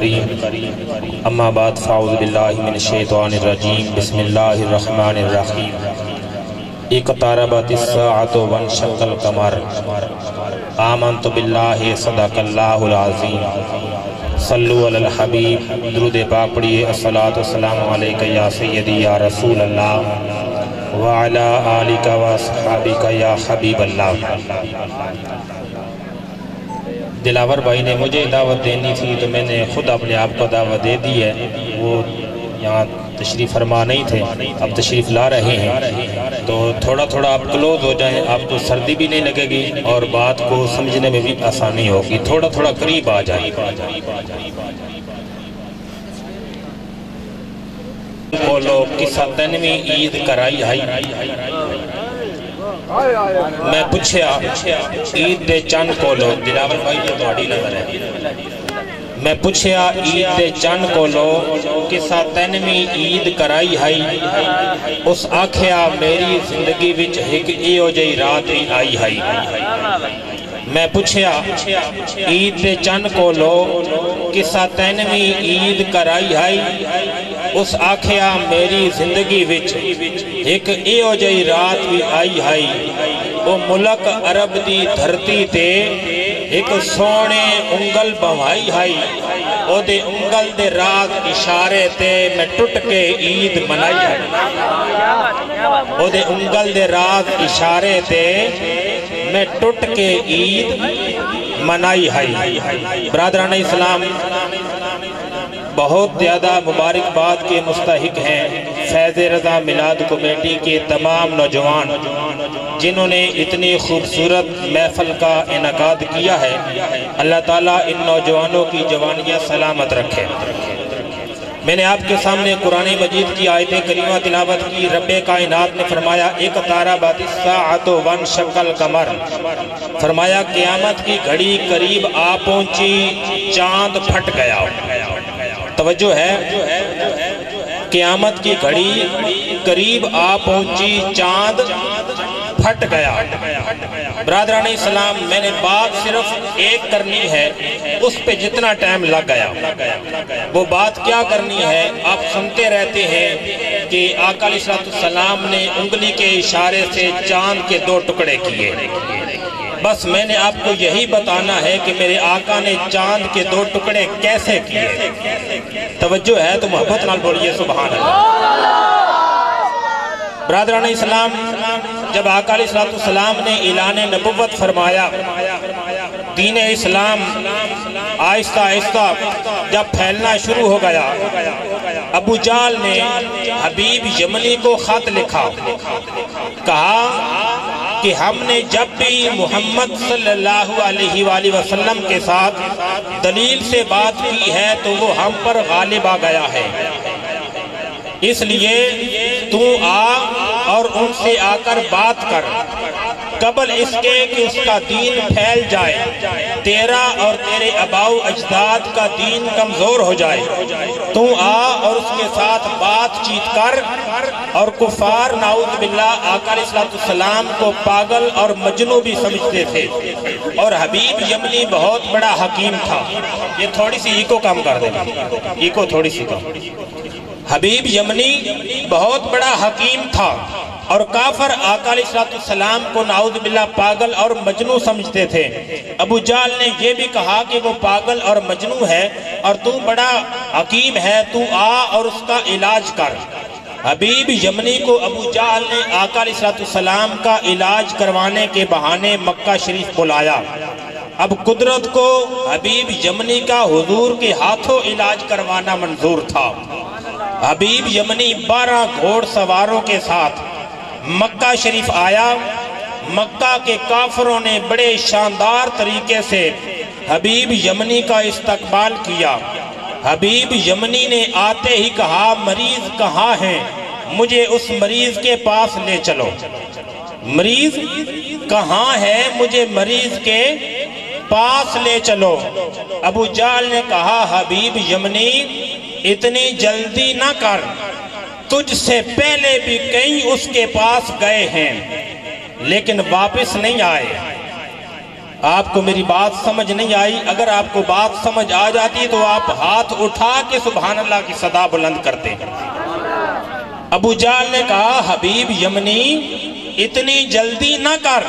الكريم اما بعد فاعوذ باللہ من الشیطان الرجیم بسم اللہ الرحمن الرحیم اقتربت الساعة وانشق القمر آمنت باللہ صدق اللہ العظیم صلو علی الحبیب درود پاک پڑھئے الصلاۃ والسلام علیک یا سیدی یا رسول اللہ وعلی آلک واصحابک یا حبیب اللہ۔ دلاور بھائی نے مجھے دعوت دینی تھی تو میں نے خود اپنے آپ کو دعوت دے دی ہے، وہ یہاں تشریف فرما نہیں تھے، اب تشریف لا رہے ہیں، تو تھوڑا تھوڑا آپ کلوز ہو جائیں، آپ کو سردی بھی نہیں لگے گی اور بات کو سمجھنے میں بھی آسانی ہوگی، تھوڑا تھوڑا قریب آ جائیں۔ بولو قصہ تنوی عید کرائی ہائی، میں پوچھیا عید دے چند کولو، دلاور بھائی یہ توڑی نظر ہے، میں پوچھیا عید دے چند کولو کسا تنوی عید کرائی ہائی، اس آکھیا میری زندگی وچ ایک ایو جئی رات ہی آئی ہائی۔ میں پوچھیا عید دے چند کولو کسا تنوی عید کرائی ہائی، اس آکھیا میری زندگی وچ ایک ایو جئی رات بھی آئی ہائی، وہ ملک عرب دی دھرتی تے ایک سونے انگل بوائی ہائی، او دے انگل دے رات اشارے تے میں ٹوٹ کے عید منائی ہائی، او دے انگل دے رات اشارے تے میں ٹوٹ کے عید منائی ہائی۔ برادران اسلام بہت زیادہ مبارکباد کے مستحق ہیں فیض رضا میلاد کمیٹی کے تمام نوجوان جنہوں نے اتنی خوبصورت محفل کا انعقاد کیا ہے۔ اللہ تعالیٰ ان نوجوانوں کی جوانیاں سلامت رکھے۔ میں نے آپ کے سامنے قرآن مجید کی آیت کریمہ تلاوت کی۔ رب کائنات نے فرمایا اقتربت الساعۃ وانشق القمر، فرمایا قیامت کی گھڑی قریب آ پہنچی، چاند پھٹ گیا۔ توجہ ہے، قیامت کی گھڑی قریب آ پہنچی، چاند پھٹ گیا۔ برادران اسلام میں نے بات صرف ایک کرنی ہے، اس پہ جتنا ٹائم لگ گیا وہ بات کیا کرنی ہے آپ سنتے رہتے ہیں کہ آقا علیہ السلام نے انگلی کے اشارے سے چاند کے 2 ٹکڑے کیے۔ بس میں نے آپ کو یہی بتانا ہے کہ میرے آقا نے چاند کے 2 ٹکڑے کیسے کیے۔ توجہ ہے تو محبت نال بولیے سبحان اللہ۔ برادران اسلام جب آقا علیہ السلام نے اعلان نبوت فرمایا، دین اسلام آہستہ آہستہ جب پھیلنا شروع ہو گیا، ابو جہل نے حبیب یمنی کو خط لکھا، کہا کہ ہم نے جب بھی محمد صلی اللہ علیہ وآلہ وسلم کے ساتھ دلیل سے بات کی ہے تو وہ ہم پر غالب آ گیا ہے، اس لیے تو آ اور ان سے آ کر بات کر قبل اس کے کہ اس کا دین پھیل جائے، تیرا اور تیرے آباؤ اجداد کا دین کمزور ہو جائے۔ تو آ اور اس کے ساتھ بات چیت کر، اور کفار نعوذ باللہ آقا علیہ السلام کو پاگل اور مجنون بھی سمجھتے تھے، اور حبیب یمنی بہت بڑا حکیم تھا۔ یہ تھوڑی سی ایکو کام کر دیں، ایکو تھوڑی سی کام۔ حبیب یمنی بہت بڑا حکیم تھا اور کافر آقا علیہ السلام کو نعوذ باللہ پاگل اور مجنون سمجھتے تھے۔ ابو جہل نے یہ بھی کہا کہ وہ پاگل اور مجنون ہے اور تو بڑا حکیم ہے، تو آ اور اس کا علاج کر۔ حبیب یمنی کو ابو جہل نے آقا علیہ السلام کا علاج کروانے کے بہانے مکہ شریف بلایا۔ اب قدرت کو حبیب یمنی کا حضور کے ہاتھوں علاج کروانا منظور تھا۔ حبیب یمنی 12 گھوڑ سواروں کے ساتھ مکہ شریف آیا۔ مکہ کے کافروں نے بڑے شاندار طریقے سے حبیب یمنی کا استقبال کیا۔ حبیب یمنی نے آتے ہی کہا مریض کہاں ہیں، مجھے اس مریض کے پاس لے چلو۔ مریض کہاں ہے، مجھے مریض کے پاس لے چلو۔ ابو جہل نے کہا حبیب یمنی اتنی جلدی نہ کر، تجھ سے پہلے بھی کئی اس کے پاس گئے ہیں لیکن واپس نہیں آئے۔ آپ کو میری بات سمجھ نہیں آئی؟ اگر آپ کو بات سمجھ آ جاتی تو آپ ہاتھ اٹھا کے سبحان اللہ کی صدا بلند کرتے ہیں۔ ابو جہل نے کہا حبیب یمنی اتنی جلدی نہ کر،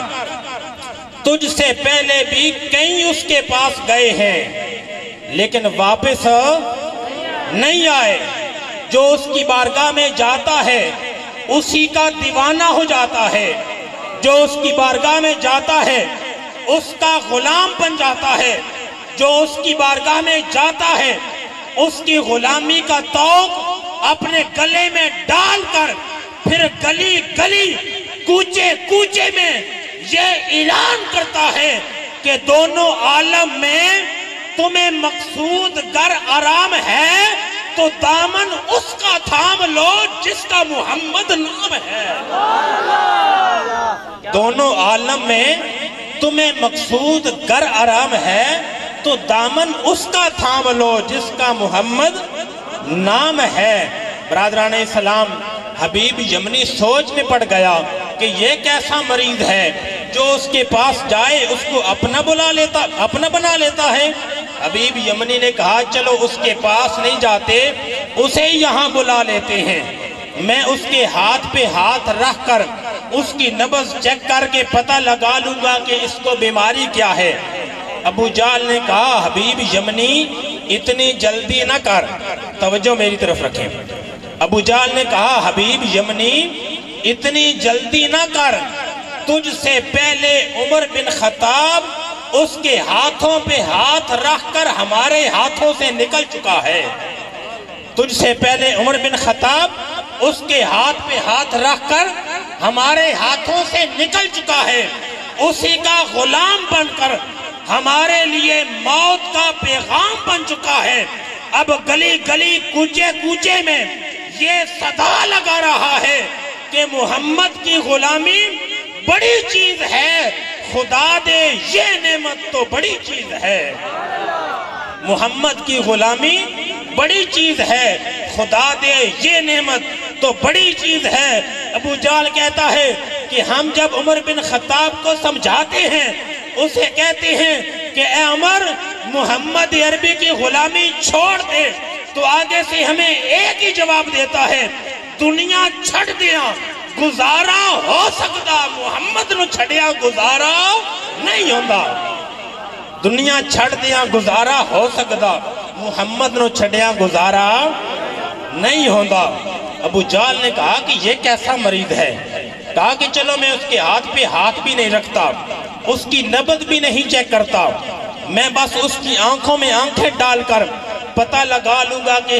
تجھ سے پہلے بھی کئی اس کے پاس گئے ہیں لیکن واپس نہیں آئے۔ جو اس کی بارگاہ میں جاتا ہے اسی کا دیوانہ ہو جاتا ہے، جو اس کی بارگاہ میں جاتا ہے اس کا غلام بن جاتا ہے، جو اس کی بارگاہ میں جاتا ہے اس کی غلامی کا طوق اپنے گلے میں ڈال کر پھر گلی گلی کوچے کوچے میں یہ اعلان کرتا ہے کہ دونوں عالم میں تمہیں مقصود گر آرام ہے تو دامن اس کا تھام لو جس کا محمد نام ہے۔ دونوں عالم میں تمہیں مقصود گر آرام ہے تو دامن اس کا تھام لو جس کا محمد نام ہے۔ برادران اسلام، حبیب یمنی سوچ میں پڑ گیا کہ یہ کیسا مریض ہے جو اس کے پاس جائے اس کو اپنا بنا لیتا ہے۔ حبیب یمنی نے کہا چلو اس کے پاس نہیں جاتے، اسے یہاں بلا لیتے ہیں، میں اس کے ہاتھ پہ ہاتھ رکھ کر اس کی نبض چیک کر کے پتہ لگا لوں گا کہ اس کو بیماری کیا ہے۔ ابو جہل نے کہا حبیب یمنی اتنی جلدی نہ کر، توجہ میری طرف رکھیں۔ ابو جہل نے کہا حبیب یمنی اتنی جلدی نہ کر، تجھ سے پہلے عمر بن خطاب اس کے ہاتھوں پہ ہاتھ رکھ کر ہمارے ہاتھوں سے نکل چکا ہے۔ تجھ سے پہلے عمر بن خطاب اس کے ہاتھ پہ ہاتھ رکھ کر ہمارے ہاتھوں سے نکل چکا ہے، اسی کا غلام بن کر ہمارے لیے موت کا پیغام بن چکا ہے۔ اب گلی گلی کوچے کوچے میں یہ صدا لگا رہا ہے کہ محمد کی غلامی بڑی چیز ہے، خدا دے یہ نعمت تو بڑی چیز ہے۔ محمد کی غلامی بڑی چیز ہے، خدا دے یہ نعمت تو بڑی چیز ہے۔ ابو جہل کہتا ہے کہ ہم جب عمر بن خطاب کو سمجھاتے ہیں اسے کہتے ہیں کہ اے عمر محمد عربی کی غلامی چھوڑ دے، تو آگے سے ہمیں ایک ہی جواب دیتا ہے دنیا چھڑ دیا گزارا ہو سکتا، محمد نو چھڑیا گزارا نہیں ہوندہ۔ دنیا چھڑ دیا گزارا ہو سکتا، محمد نو چھڑیا گزارا نہیں ہوندہ۔ ابو جہل نے کہا کہ یہ کیسا مریض ہے؟ کہا کہ چلو میں اس کے ہاتھ پہ ہاتھ بھی نہیں رکھتا، اس کی نبض بھی نہیں چیک کرتا، میں بس اس کی آنکھوں میں آنکھیں ڈال کر پتہ لگا لوں گا کہ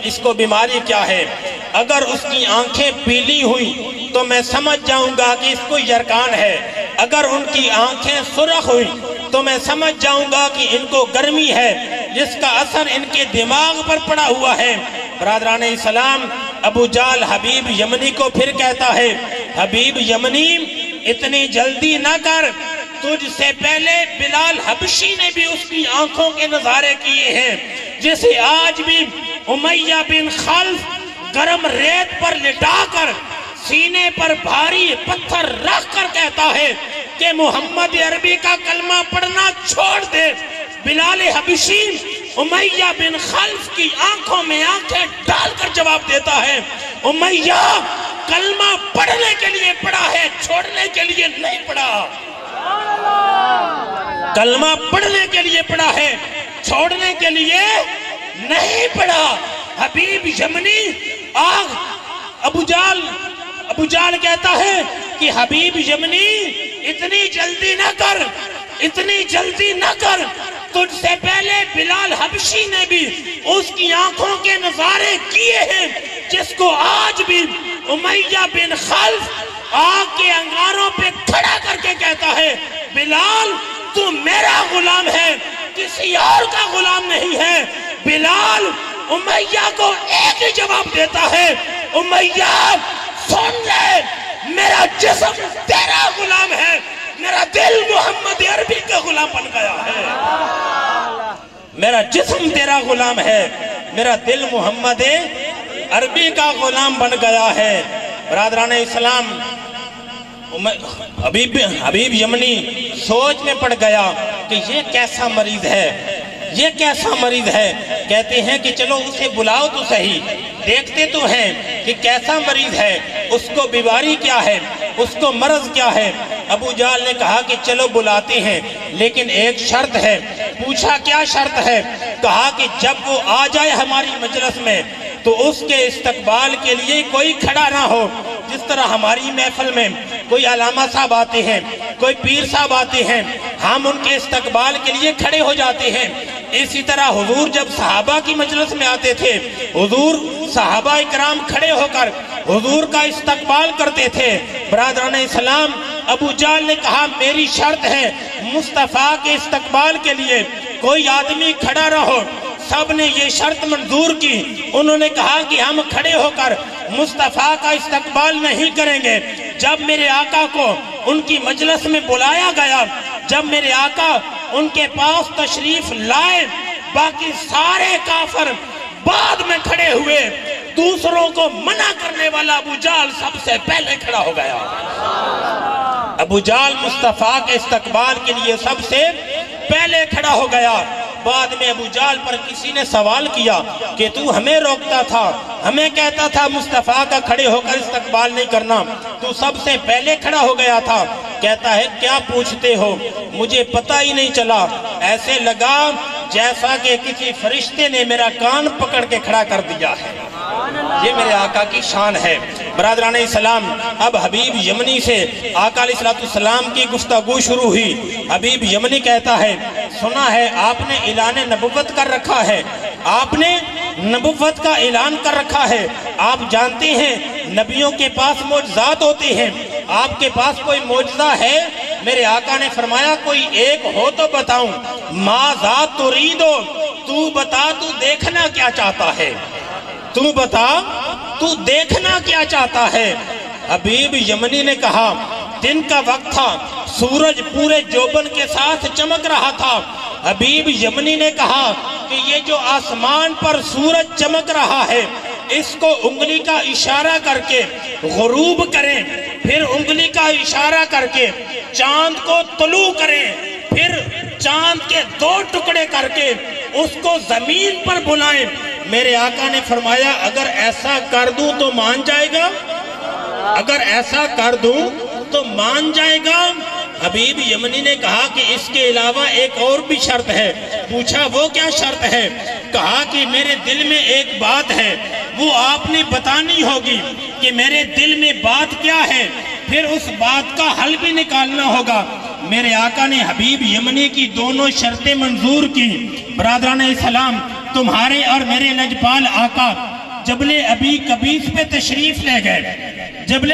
اس کو بیماری کیا ہے۔ اگر اس کی آنکھیں پیلی ہوئی تو میں سمجھ جاؤں گا کہ اس کو یرکان ہے، اگر ان کی آنکھیں سرخ ہوئی تو میں سمجھ جاؤں گا کہ ان کو گرمی ہے جس کا اثر ان کے دماغ پر پڑا ہوا ہے۔ برادران اسلام، ابو جہل حبیب یمنی کو پھر کہتا ہے حبیب یمنی اتنی جلدی نہ کر، تجھ سے پہلے بلال حبشی نے بھی اس کی آنکھوں کے نظارے کیے ہیں، جسے آج بھی امیہ بن خلف گرم ریت پر لٹا کر سینے پر بھاری پتھر رکھ کر کہتا ہے کہ محمد عربی کا کلمہ پڑھنا چھوڑ دے۔ بلال حبشی امیہ بن خلف کی آنکھوں میں آنکھیں ڈال کر جواب دیتا ہے امیہ کلمہ پڑھنے کے لیے پڑھا ہے، چھوڑنے کے لیے نہیں پڑھا۔ کلمہ پڑھنے کے لیے پڑھا ہے، چھوڑنے کے لیے نہیں پڑھا۔ حبیب یمنی ابو جہل کہتا ہے کہ حبیب یمنی اتنی جلدی نہ کر، اتنی جلدی نہ کر، تجھ سے پہلے بلال حبشی نے بھی اس کی آنکھوں کے نظارے کیے ہیں، جس کو آج بھی امیہ بن خلف آگ کے انگاروں پہ کھڑا کر کے کہتا ہے بلال تو میرا غلام ہے، کسی اور کا غلام نہیں ہے۔ بلال امیہ کو ایک ہی جواب دیتا ہے امیہ سن لے، میرا جسم تیرا غلام ہے، میرا دل محمد عربی کا غلام بن گیا ہے۔ میرا جسم تیرا غلام ہے، میرا دل محمد عربی کا غلام بن گیا ہے۔ برادران اسلام، حبیب یمنی سوچ میں پڑ گیا کہ یہ کیسا مریض ہے، یہ کیسا مریض ہے۔ کہتے ہیں کہ چلو اسے بلاؤ تو صحیح، دیکھتے تو ہیں کہ کیسا مریض ہے، اس کو بیماری کیا ہے، اس کو مرض کیا ہے۔ ابو جہل نے کہا کہ چلو بلاتے ہیں، لیکن ایک شرط ہے۔ پوچھا کیا شرط ہے؟ کہا کہ جب وہ آ جائے ہماری مجلس میں تو اس کے استقبال کے لیے کوئی کھڑا نہ ہو۔ جس طرح ہماری محفل میں کوئی علامہ صاحب آتے ہیں، کوئی پیر صاحب آتے ہیں، ہم ان کے استقبال کے لیے کھڑے ہو جاتے ہیں، اسی طرح حضور جب صحابہ کی مجلس میں آتے تھے، حضور صحابہ اکرام کھڑے ہو کر حضور کا استقبال کرتے تھے۔ برادران اسلام، ابو جہل نے کہا میری شرط ہے مصطفیٰ کے استقبال کے لیے کوئی آدمی کھڑا نہ ہو۔ سب نے یہ شرط منظور کی۔ انہوں نے کہا کہ ہم کھڑے ہو کر مصطفیٰ کا استقبال نہیں کریں گے۔ جب میرے آقا کو ان کی مجلس میں بلایا گیا، جب میرے آقا ان کے پاس تشریف لائے، باقی سارے کافر بعد میں کھڑے ہوئے، دوسروں کو منع کرنے والا ابو جہل سب سے پہلے کھڑا ہو گیا۔ ابو جہل مصطفیٰ کے استقبال کے لیے سب سے پہلے کھڑا ہو گیا۔ بعد میں ابو جہل پر کسی نے سوال کیا کہ تو ہمیں روکتا تھا، ہمیں کہتا تھا مصطفیٰ کا کھڑے ہو کر استقبال نہیں کرنا، تو سب سے پہلے کھڑا ہو گیا تھا۔ کہتا ہے کیا پوچھتے ہو؟ مجھے پتہ ہی نہیں چلا، ایسے لگا جیسا کہ کسی فرشتے نے میرا کان پکڑ کے کھڑا کر دیا ہے۔ یہ میرے آقا کی شان ہے۔ برادران اسلام، اب حبیب یمنی سے آقا علیہ السلام کی گفتگو شروع ہوئی۔ حبیب یمنی کہتا ہے سنا ہے آپ نے اعلان نبوت کر رکھا ہے، آپ نے نبوت کا اعلان کر رکھا ہے۔ آپ جانتے ہیں نبیوں کے پاس معجزات ہوتے ہیں، آپ کے پاس کوئی معجزہ ہے؟ میرے آقا نے فرمایا کوئی ایک ہو تو بتاؤں۔ ماذا تریدو، تو بتا تو دیکھنا کیا چاہتا ہے، تو بتا تو دیکھنا کیا چاہتا ہے۔ حبیب یمنی نے کہا دن کا وقت تھا، سورج پورے جوبن کے ساتھ چمک رہا تھا۔ حبیب یمنی نے کہا کہ یہ جو آسمان پر سورج چمک رہا ہے، اس کو انگلی کا اشارہ کر کے غروب کریں، پھر انگلی کا اشارہ کر کے چاند کو طلوع کریں، پھر چاند کے 2 ٹکڑے کر کے اس کو زمین پر بلائیں۔ میرے آقا نے فرمایا اگر ایسا کر دوں تو مان جائے گا؟ اگر ایسا کر دوں تو مان جائے گا؟ حبیب یمنی نے کہا کہ اس کے علاوہ ایک اور بھی شرط ہے۔ پوچھا وہ کیا شرط ہے؟ کہا کہ میرے دل میں ایک بات ہے، وہ آپ نے بتانی ہوگی کہ میرے دل میں بات کیا ہے، پھر اس بات کا حل بھی نکالنا ہوگا۔ میرے آقا نے حبیب یمنی کی دونوں شرطیں منظور کی۔ برادران اسلام، تمہارے اور میرے لجپال آقا جبل ابی قبیس پہ تشریف لے گئے، جبل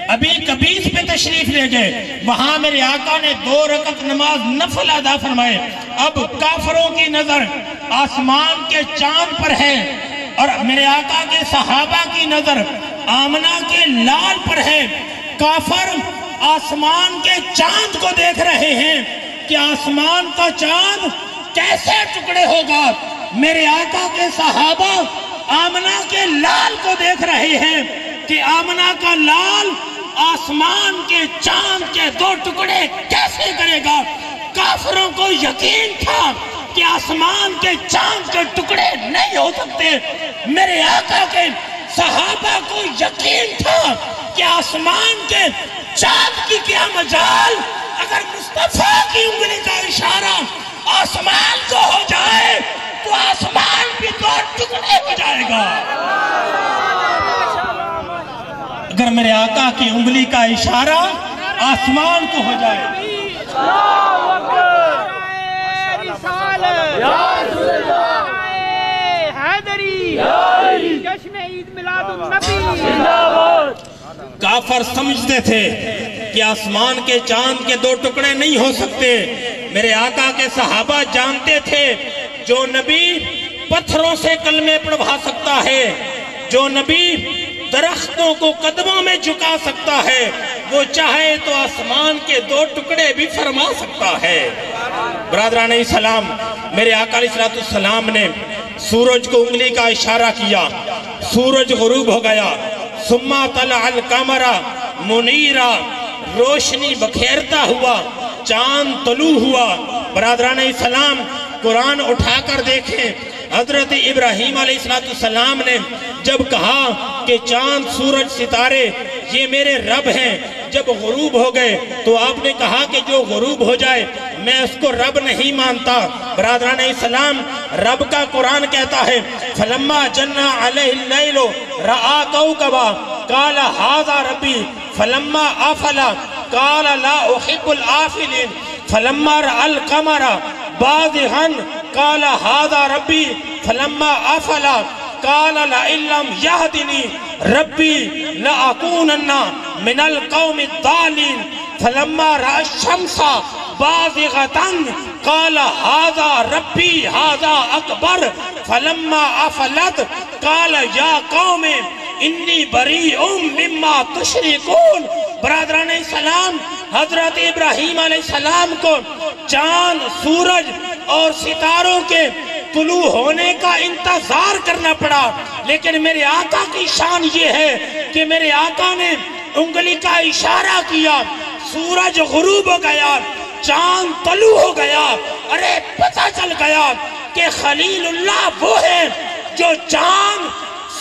ابی قبیس پہ تشریف لے گئے، وہاں میرے آقا نے 2 رکعت نماز نفل ادا فرمائے۔ اب کافروں کی نظر آسمان کے چاند پر ہے اور میرے آقا کے صحابہ کی نظر آمنہ کے لال پر ہے۔ کافر آسمان کے چاند کو دیکھ رہے ہیں کہ آسمان کا چاند کیسے ٹکڑے ہوگا۔ میرے آقا کے صحابہ آمنہ کے لال کو دیکھ رہے ہیں کہ آمنہ کا لال آسمان کے چاند کے 2 ٹکڑے کیسے کرے گا۔ کافروں کو یقین تھا کہ آسمان کے چاند کے ٹکڑے نہیں ہو سکتے۔ میرے آقا کے صحابہ کو یقین تھا کہ آسمان کے چاند کی کیا مجال، اگر مصطفیٰ کی انگلی کا اشارہ آسمان کو ہو جائے تو آسمان بھی 2 ٹکڑے ہو جائے گا۔ اگر میرے آقا کی انگلی کا اشارہ آسمان کو ہو جائے۔ کافر سمجھتے تھے کہ آسمان کے چاند کے 2 ٹکڑے نہیں ہو سکتے۔ میرے آقا کے صحابہ جانتے تھے جو نبی پتھروں سے کلمے پڑھوا سکتا ہے، جو نبی درختوں کو قدموں میں جھکا سکتا ہے، وہ چاہے تو آسمان کے 2 ٹکڑے بھی فرما سکتا ہے۔ برادران اسلام، میرے آقا علیہ السلام نے سورج کو انگلی کا اشارہ کیا، سورج غروب ہو گیا۔ ثم طلع القمر منیرا، روشنی بکھیرتا ہوا چاند طلوع ہوا۔ برادران اسلام قرآن اٹھا کر دیکھیں، حضرت ابراہیم علیہ السلام نے جب کہا کہ چاند سورج ستارے یہ میرے رب ہیں، جب غروب ہو گئے تو آپ نے کہا کہ جو غروب ہو جائے میں اس کو رب نہیں مانتا۔ برادران اسلام رب کا قرآن کہتا ہے فلما جن علیہ اللیل رآ کوكبا قال ھذا ربی فلما افل قال لا احب الآفلین فلما رأى القمر بازغا قال ھذا ربی فلما افل قال لئن لم يهدني ربي لأكونن من القوم الضالين فلما رأى الشمس بازغة قال هذا ربي هذا أكبر فلما أفلت قال يا قوم إني بريء مما تشركون۔ برادران اسلام حضرت ابراہیم علیہ السلام کو چاند سورج اور ستاروں کے طلوع ہونے کا انتظار کرنا پڑا، لیکن میرے آقا کی شان یہ ہے کہ میرے آقا نے انگلی کا اشارہ کیا، سورج غروب ہو گیا، چاند طلوع ہو گیا۔ ارے پتہ چل گیا کہ خلیل اللہ وہ ہے جو چاند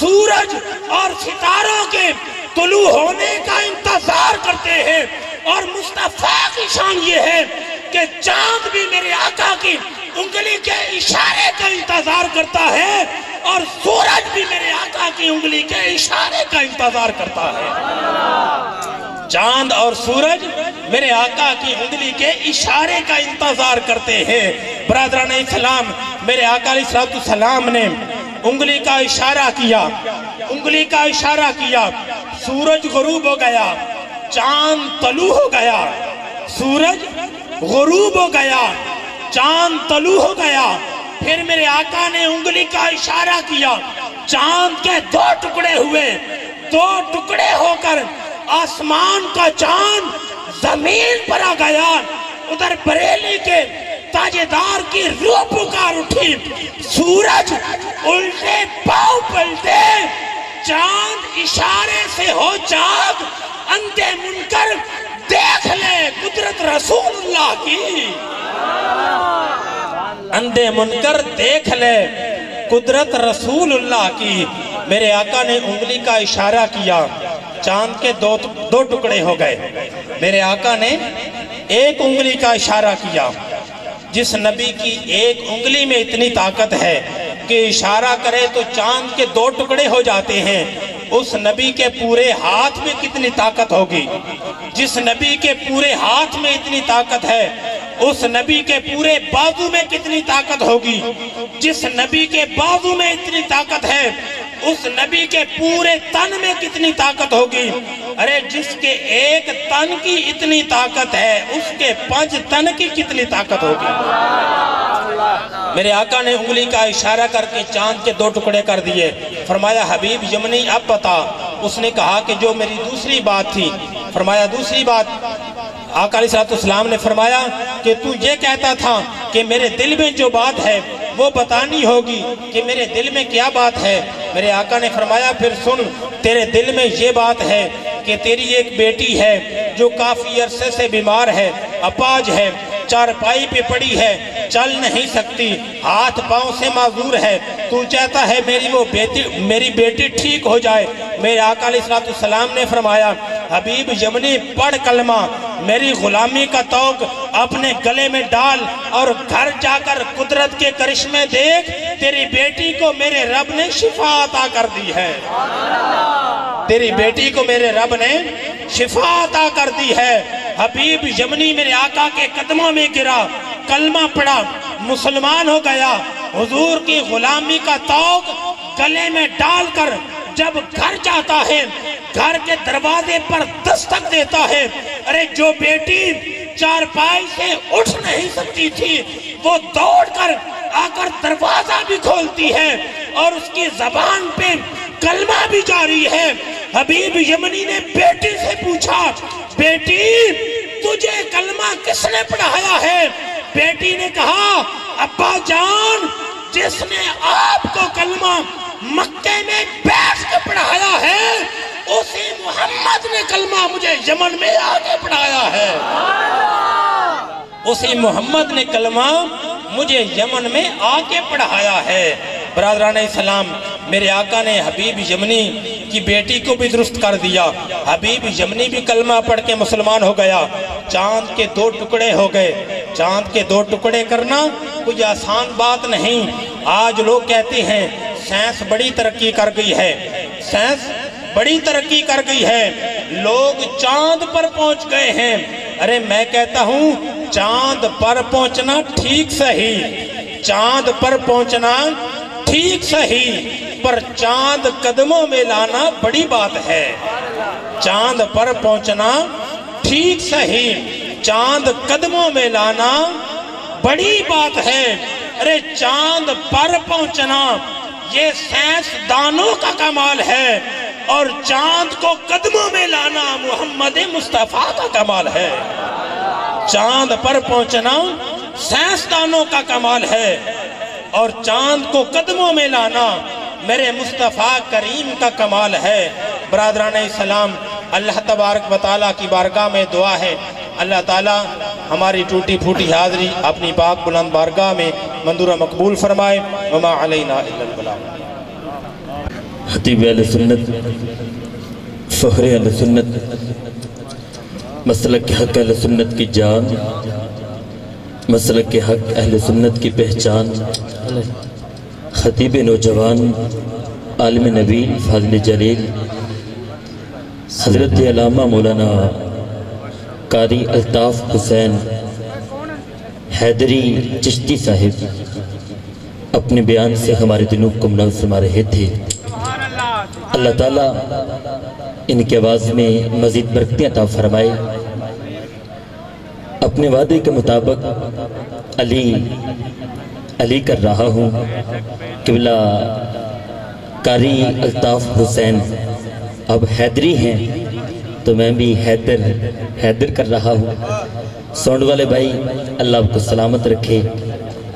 سورج اور ستاروں کے طلوع ہونے کا انتظار کرتے ہیں، اور مصطفیٰ کی شان یہ ہے کہ چاند بھی میرے آقا کی انگلی کے اشارے کا انتظار کرتا ہے، اور سورج بھی میرے آقا کی انگلی کے اشارے کا انتظار کرتا ہے۔ چاند اور سورج میرے آقا کی انگلی کے اشارے کا انتظار کرتے ہیں۔ برادران اسلام میرے آقا علیہ السلام نے انگلی کا اشارہ کیا، انگلی کا اشارہ کیا، سورج غروب ہو گیا، چاند طلوع ہو گیا، سورج غروب ہو گیا، چاند طلوع ہو گیا۔ پھر میرے آقا نے انگلی کا اشارہ کیا، چاند کے دو ٹکڑے ہوئے، دو ٹکڑے ہو کر آسمان کا چاند زمین پر آ گیا۔ ادھر بریلی کے تاجدار کی روح پکار اٹھی، سورج الٹے پاؤں پلٹے، چاند اشارے سے ہو جاگ، اندھے منکر دیکھ لے قدرت رسول اللہ کی، اندھے منکر دیکھ لے قدرت رسول اللہ کی۔ میرے آقا نے انگلی کا اشارہ کیا، چاند کے دو ٹکڑے ہو گئے۔ میرے آقا نے ایک انگلی کا اشارہ کیا۔ جس نبی کی ایک انگلی میں اتنی طاقت ہے کہ اشارہ کرے تو چاند کے دو ٹکڑے ہو جاتے ہیں، اس نبی کے پورے ہاتھ میں کتنی طاقت ہوگی؟ جس نبی کے پورے ہاتھ میں اتنی طاقت ہے، اس نبی کے پورے بازو میں کتنی طاقت ہوگی؟ جس نبی کے بازو میں اتنی طاقت ہے، اس نبی کے پورے تن میں کتنی طاقت ہوگی؟ ارے جس کے ایک تن کی اتنی طاقت ہے، اس کے 5 تن کی کتنی طاقت ہوگی؟ میرے آقا نے انگلی کا اشارہ کر کے چاند کے 2 ٹکڑے کر دیے۔ فرمایا حبیب یمنی اب بتا۔ اس نے کہا کہ جو میری دوسری بات تھی۔ فرمایا دوسری بات؟ آقا علیہ السلام نے فرمایا کہ تو یہ کہتا تھا کہ میرے دل میں جو بات ہے وہ بتانی ہوگی کہ میرے دل میں کیا بات ہے۔ میرے آقا نے فرمایا پھر سن، تیرے دل میں یہ بات ہے کہ تیری ایک بیٹی ہے جو کافی عرصے سے بیمار ہے، اپاہج ہے، چارپائی پہ پڑی ہے، چل نہیں سکتی، ہاتھ پاؤں سے معذور ہے، تو چاہتا ہے میری بیٹی ٹھیک ہو جائے۔ میرے آقا علیہ السلام نے فرمایا حبیب یمنی پڑھ کلمہ، میری غلامی کا توق اپنے گلے میں ڈال، اور گھر جا کر قدرت کے کرشمے دیکھ، تیری بیٹی کو میرے رب نے شفا عطا کر دی ہے۔ تیری بیٹی کو میرے رب نے شفا عطا کر دی ہے۔ حبیب یمنی میرے آقا کے قدموں میں گرا، کلمہ پڑھا، مسلمان ہو گیا۔ حضور کی غلامی کا توق گلے میں ڈال کر جب گھر جاتا ہے، گھر کے دروازے پر دستک دیتا ہے، ارے جو بیٹی چارپائی سے اٹھ نہیں سکتی تھی وہ دوڑ کر آ کر دروازہ بھی کھولتی ہے، اور اس کی زبان پہ کلمہ بھی جاری ہے۔ حبیب یمنی نے بیٹی سے پوچھا بیٹی تجھے کلمہ کس نے پڑھایا ہے؟ بیٹی نے کہا ابا جان جس نے آپ کو کلمہ مکے میں بیٹھ کے پڑھایا ہے اسی محمد نے کلمہ مجھے یمن میں آگے پڑھایا ہے، اسی محمد نے کلمہ مجھے یمن میں آگے پڑھایا ہے۔ برادران اسلام، میرے آقا نے حبیب یمنی کی بیٹی کو بھی درست کر دیا، حبیب یمنی بھی کلمہ پڑھ کے مسلمان ہو گیا، چاند کے 2 ٹکڑے ہو گئے۔ چاند کے 2 ٹکڑے کرنا کوئی آسان بات نہیں۔ آج لوگ کہتے ہیں سائنس بڑی ترقی کر گئی ہے، سائنس بڑی ترقی کر گئی ہے، لوگ چاند پر پہنچ گئے ہیں۔ ارے میں کہتا ہوں چاند پر پہنچنا ٹھیک صحیح، چاند پر پہنچنا ٹھیک صحیح، پر چاند قدموں میں لانا بڑی بات ہے۔ چاند پر پہنچنا ٹھیک صحیح، چاند قدموں میں لانا بڑی بات ہے۔ ارے چاند پر پہنچنا یہ سائنس دانوں کا کمال ہے، اور چاند کو قدموں میں لانا محمد مصطفیٰ کا کمال ہے۔ چاند پر پہنچنا سائنس دانوں کا کمال ہے، اور چاند کو قدموں میں لانا میرے مصطفیٰ کریم کا کمال ہے۔ برادران اسلام، اللہ تبارک و تعالیٰ کی بارگاہ میں دعا ہے، اللہ تعالیٰ ہماری ٹوٹی پھوٹی حاضری اپنی پاک بلند بارگاہ میں منظور مقبول فرمائے۔ وما علینا الا البلاغ۔ خطیب اہل سنت، فخر اہل سنت، مسلک کے حق اہل سنت کی جان، مسلک کے حق اہل سنت کی پہچان، خطیب نوجوان، عالم نبیل، فاضل جلیل، حضرت علامہ مولانا قاری الطاف حسین حیدری چشتی صاحب اپنے بیان سے ہمارے دلوں کو منور فرما رہے تھے۔ اللہ تعالیٰ ان کے آواز میں مزید برکتیں عطا فرمائے۔ اپنے وعدے کے مطابق علی کر رہا ہوں، قبلہ قاری الطاف حسین اب حیدری ہیں تو میں بھی حیدر کر رہا ہوں۔ سونڈ والے بھائی، اللہ آپ کو سلامت رکھے،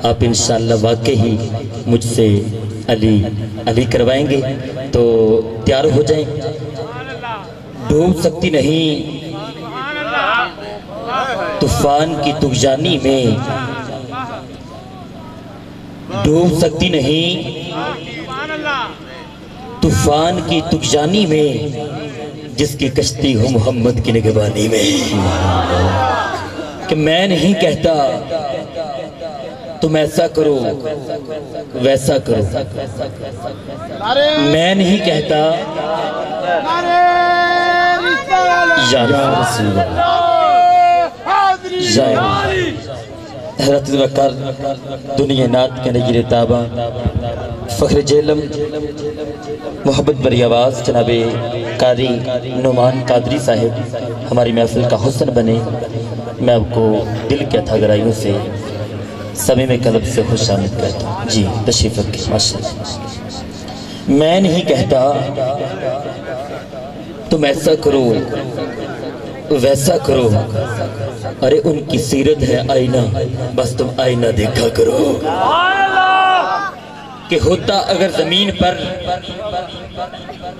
آپ انشاءاللہ واقعی مجھ سے علی کروائیں گے تو تیار ہو جائیں۔ ڈوب سکتی نہیں طوفان کی طغیانی میں، ڈوب سکتی نہیں طوفان کی طغیانی میں، جس کی کشتی ہو محمد کی نگہبانی میں۔ کہ میں نہیں کہتا تم ایسا کرو ویسا کرو، میں نہیں کہتا یا رسول اللہ، حضرت وقار دنیا نات کے نجیر تابہ، فخر جیلم، محبت بری آواز جناب قاری نعمان قادری صاحب ہماری محفل کا حسن بنے۔ میں آپ کو دل کے اتھا گرائیوں سے صمیم قلب سے خوش آمد کرتا ہوں۔ جی تشریف رکھیں ماشاءاللہ۔ میں نہیں کہتا تم ایسا کرو ویسا کرو، ارے ان کی سیرت ہے آئینہ، بس تم آئینہ دیکھا کرو۔ کہ ہوتا اگر زمین پر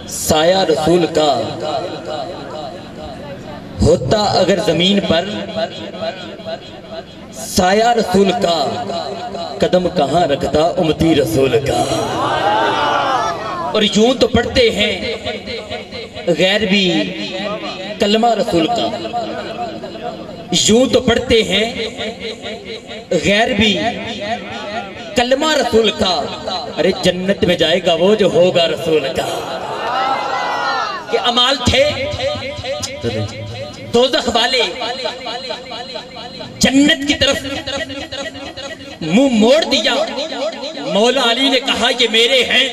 سایہ رسول کا، ہوتا اگر زمین پر سایہ رسول کا، قدم کہاں رکھتا امتی رسول کا۔ اور یوں تو پڑھتے ہیں غیر بھی کلمہ رسول کا، یوں تو پڑھتے ہیں غیر بھی کلمہ رسول کا، ارے جنت میں جائے گا وہ جو ہوگا رسول کا۔ کہ امال تھے دوزخ والے جنت کی طرف منہ موڑ دیا، مولا علی نے کہا یہ میرے ہیں،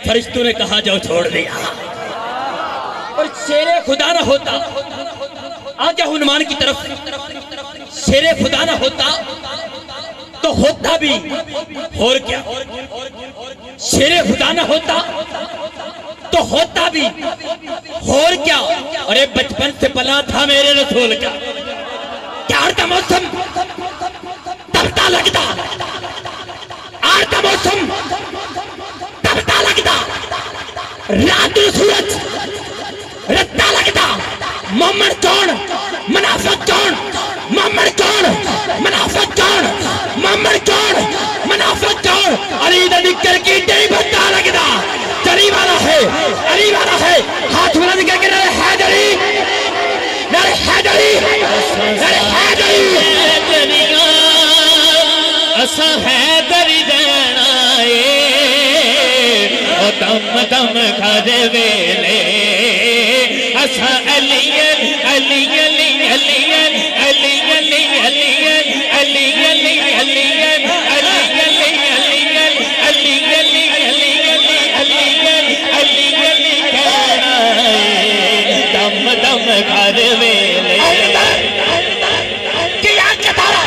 فرشتوں نے کہا جاؤ چھوڑ دیا۔ اور شیر خدا نہ ہوتا، آگے ہنمان کی طرف، شیر خدا نہ ہوتا تو ہوتا بھی اور کیا، شیر خدا نہ ہوتا تو ہوتا بھی اور کیا۔ ارے بچپن سے پلا تھا میرے رسول کا، پیار کا موسم تبتا لگتا، آر کا موسم تبتا لگتا، رات و سورج مومن کون منافق کون مومن کون منافق کون مومن کون منافق کون علی دا ذکر کی نہیں بتا لگتا علی والا ہے علی والا ہے ہاتھ بلند کر کے نعرہ حیدری نعرہ حیدری نعرہ حیدری اسا حیدری دینا او دم دم کھڑے ویلے اسا علی علی علی علی علی علی علی علی علی علی علی گھر ویلے کیا کتارا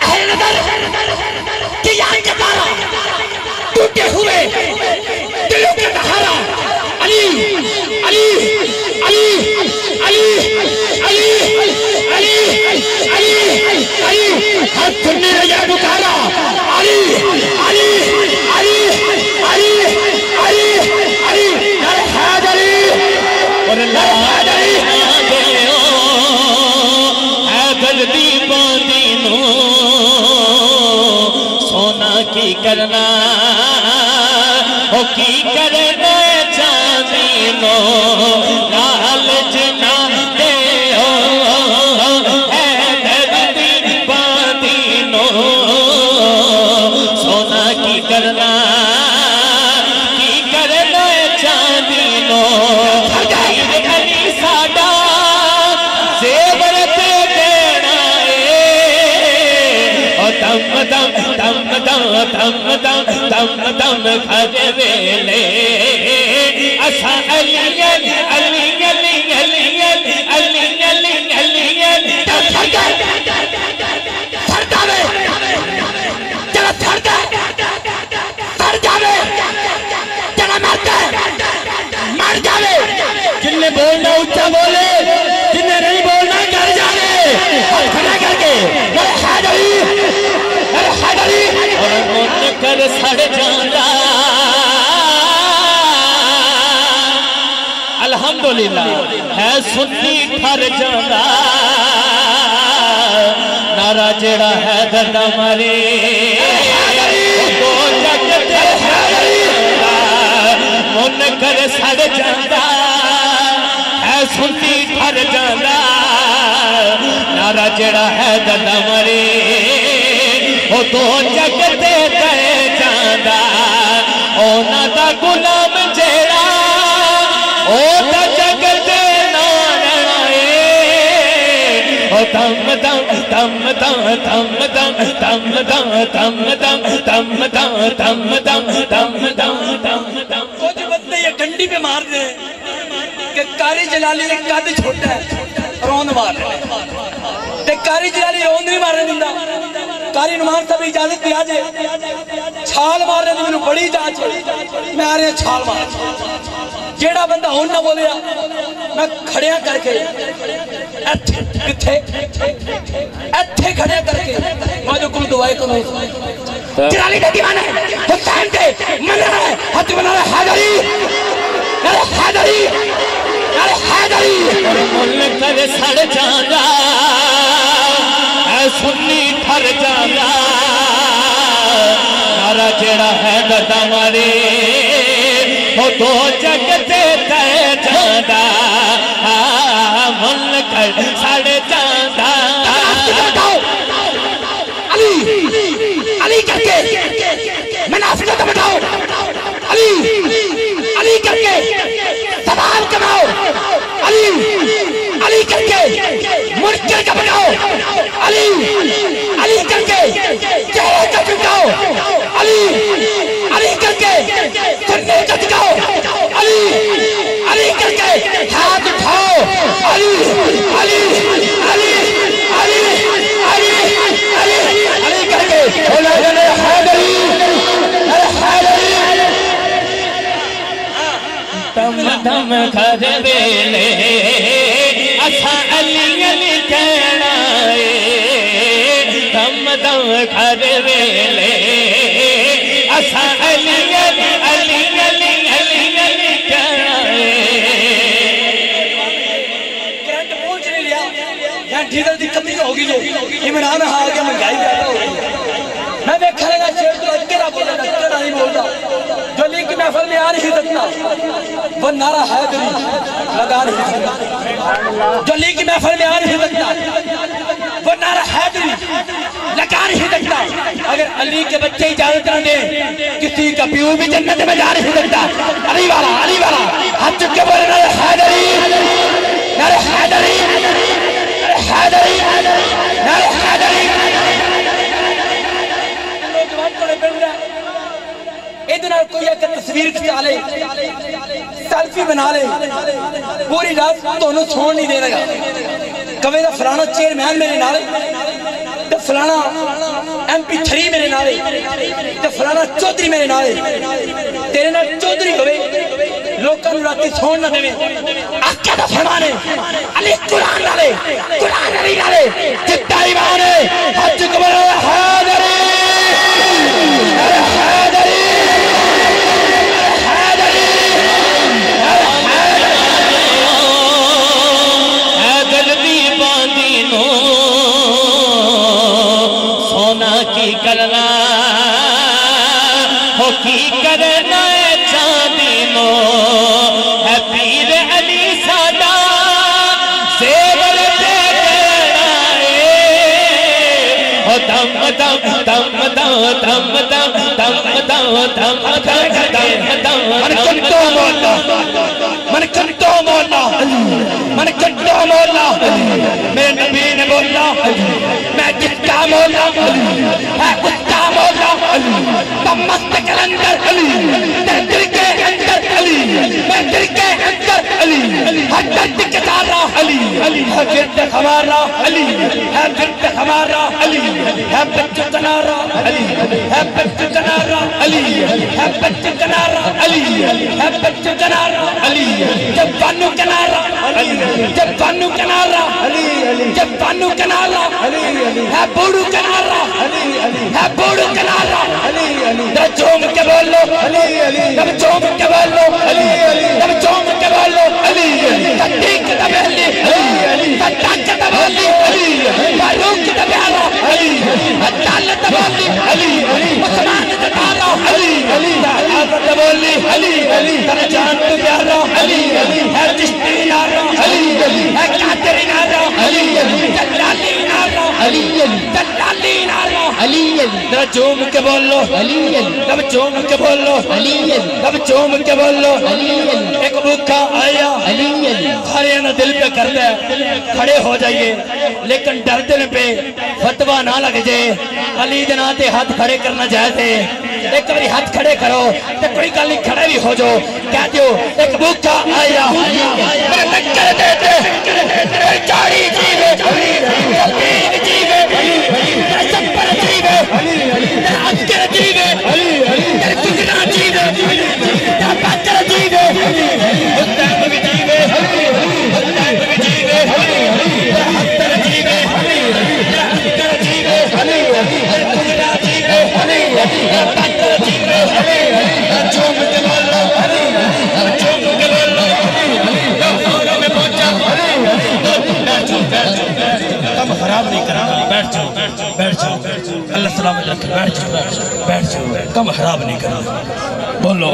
اہل نظر کیا کتارا ٹوٹے ہوئے دلوں کے بہارا علی علی علی علی علی علی علی علی ہر سننے لگا پکارا علی علی علی علی علی علی حیدری اور حیدر دی باندی نو سونا کی کرنا او کی کرنا چاندی نو لالچ نہ دے حیدر دی باندی نو سونا کی کرنا کی کرنا چاندی نو دم دم دم دم دم دم دم کھڑے ویلے اسا علی علی علی علی علی علی علی علی تھر جاوے چلا تھر جاوے چلا مر جاوے جن نے بولنا اونچا بولے جن نے نہیں بولنا کر جاوے ہاتھ کھڑا کر کے حیدری اور من کر سڑ جانا الحمدللہ ہے سنی ٹھر جانا نعرہ جڑا ہے درد مرے دو جگت من کر سڑ جانا ہے سنی ٹھر جانا نعرہ جڑا ہے درد مرے او تو جگتے کہے جاندہ او نادا غلام جیڑا او تا جگتے نانائے او تم دم تم دم تم دم تم دم تم دم تم دم تم دم تم دم تم دم کچھ بندے یہ ڈنڈی پہ مار دے کہ کاری جلالی ایک قد چھوٹا ہے روند مار رہے تے کاری جلالی روند نہیں مار رہے دندہ کاری نمان صاحب اجازت بھی آجے چھال مار رہے ہیں بڑی جانچ میں آ رہے ہیں چھال مار جیڑا بندہ ہون نہ بولیا میں کھڑیاں کر کے ایتھے کھڑیاں کر کے میں جو کل دعائے کنوں جلالی دے دیوانا ہے حسین دے من رہا ہے حد بنا رہا ہے حیدری نعرہ حیدری نعرہ حیدری اور ملک کر سڑ جانا سنی ٹھر جانا نعرہ جڑا ہے درد مرے وہ دو جگتے کہے جانا من کر سڑ جانا علی علی کر کے منافقت بتاؤ علی علی کر کے سوال کماؤ علی علی کر کے منکر کا بناؤ علی علی کر کے چہرے کا چکاؤ علی علی کر کے سننے کا چکاؤ علی علی کر کے ہاتھ اٹھاؤ علی علی علی علی علی علی علی کر کے حیدری حیدری تم دم کھر ویلے اسا علی علی کہنا دم دم کھر ویلے اسا علی علی علی علی علی علی کہنا پہنچ نہیں لیا یہاں ڈیزل دی کمی ہوگی جو عمران ہاں آگے منگائی پیدا ہوگی میں دیکھا لگا شیر تو اکیرا بولا تھا اکیرا نہیں بولتا جو علی کی محفل میں آ نہیں سکتا وہ نعرہ حیدری لگا نہیں سکتا جو علی کی محفل میں آ نہیں سکتا وہ نعرہ حیدری لگا نہیں سکتا اگر علی کے بچے اجازت نہ دیں کسی کا پیو بھی جنت میں جا نہیں سکتا علی والا ہاتھ چک کے بولے نعرہ حیدری نعرہ حیدری نعرہ حیدری نعرہ حیدری ادھر کوئی اگر تصویر کھچا لے سیلفی بنا لے پوری رات دونوں چھوڑ نہیں دے رہا کبھی دا فلانا چیئرمین میرے نالے دا فلانا MP3 میرے نالے دا فلانا چودری میرے نالے تیرے نال چودری ہوئے لوکاں نوں راتی سون نہ دے آقا دا فرمان ہے علی قرآن نالے قرآن علی نالے جتا ایمان ہے حج قبر حیدری حیدری کرنا ہو کی کرنا ہے چاندی نو ہے پیر علی ساڈا زیور دے کرنا ہے ہو دم دم دم دم دم دم دم دم دم دم من کنٹو مولا من کنٹو مولا من کنٹو مولا میرے نبی نے بولا میں جتا مولا ہے کتا مولا بمست کلندر در دل کے اندر میں دل کے اندر ہر درد کے دارا ہے گرد خمارا ہے گرد خمارا ہے بچ کنارا ہے بچ کنارا ہے بچ کنارا ہے بچ کنارا جب بانو کنارا جب بانو کنارا جب بانو کنارا ہے بوڑو کنارا ہے بوڑو کنارا در چوم کے بولو در چوم کے بولو در چوم کے بولو تٹیک دبیلی تٹاک دبولی باروک دبیارا اتال دبولی مسلمان دبارا در دبولی در جان دبیارا ہے جشتی نارا ہے قادر نارا جلالی نارا جلالی نارا در چوم کے بولو در چوم کے بولو در چوم کے بولو ایک بھوکا آیا کھڑے نہ دل پہ کر دے کھڑے ہو جائیے لیکن ڈر دل پہ فتوہ نہ لگ جائے علی جناتے ہاتھ کھڑے کرنا چاہتے ایک باری ہاتھ کھڑے کرو تو کوئی گلی کھڑے بھی ہو جو کہہ دیو ایک بھوکا آیا میں مکر دیتے میں چاڑی جیوے تین جیوے میں سپر جیوے میں عسکر جیوے میں کگنا جیوے میں بکر جیوے حسین بھی جیوے حسین بھی جیوے میں حسر جیوے میں عسکر جیوے میں کگنا جیوے میں بکر جیوے میں چوم کے بولو چوم کے بولو میں پہنچا کم خراب نہیں کرنا بیٹھ جاؤ اللہ سلامت رکھے بیٹھ جاؤ کم خراب نہیں کرنا بولو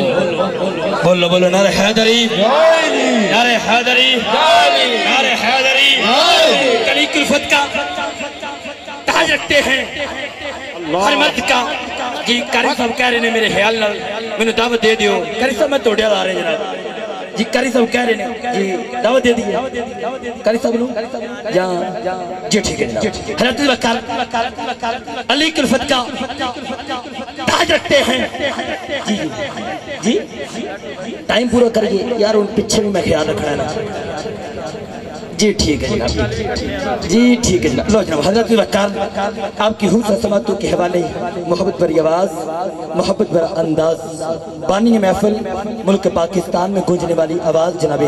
بولو بولو نعرہ حیدری نعرہ حیدری نعرہ حیدری کلی کلفت کا تاج رکھتے ہیں ہر مرد کا جی کاری صاحب کہہ رہے ہیں میرے خیال نال میں نے دعوت دے دیو کاری صاحب میں توڑیا لا رہے جناب جی کاری صاحب کہہ رہے ہیں جی دعوت دے دیئے کاری صاحب لوں جی ٹھیک ہے جناب حضرت وکال علی کلفت کا تاج رکھتے ہیں جی ٹائم پورا کریے یار ان پچھے بھی میں خیال رکھنا ہے نا جی ٹھیک ہے جناب جی ٹھیک ہے جناب لو جناب حضرت وکال آپ کی حسن سماعتوں کے حوالے محبت بھری آواز محبت بھرا انداز بانی محفل ملک پاکستان میں گونجنے والی آواز جناب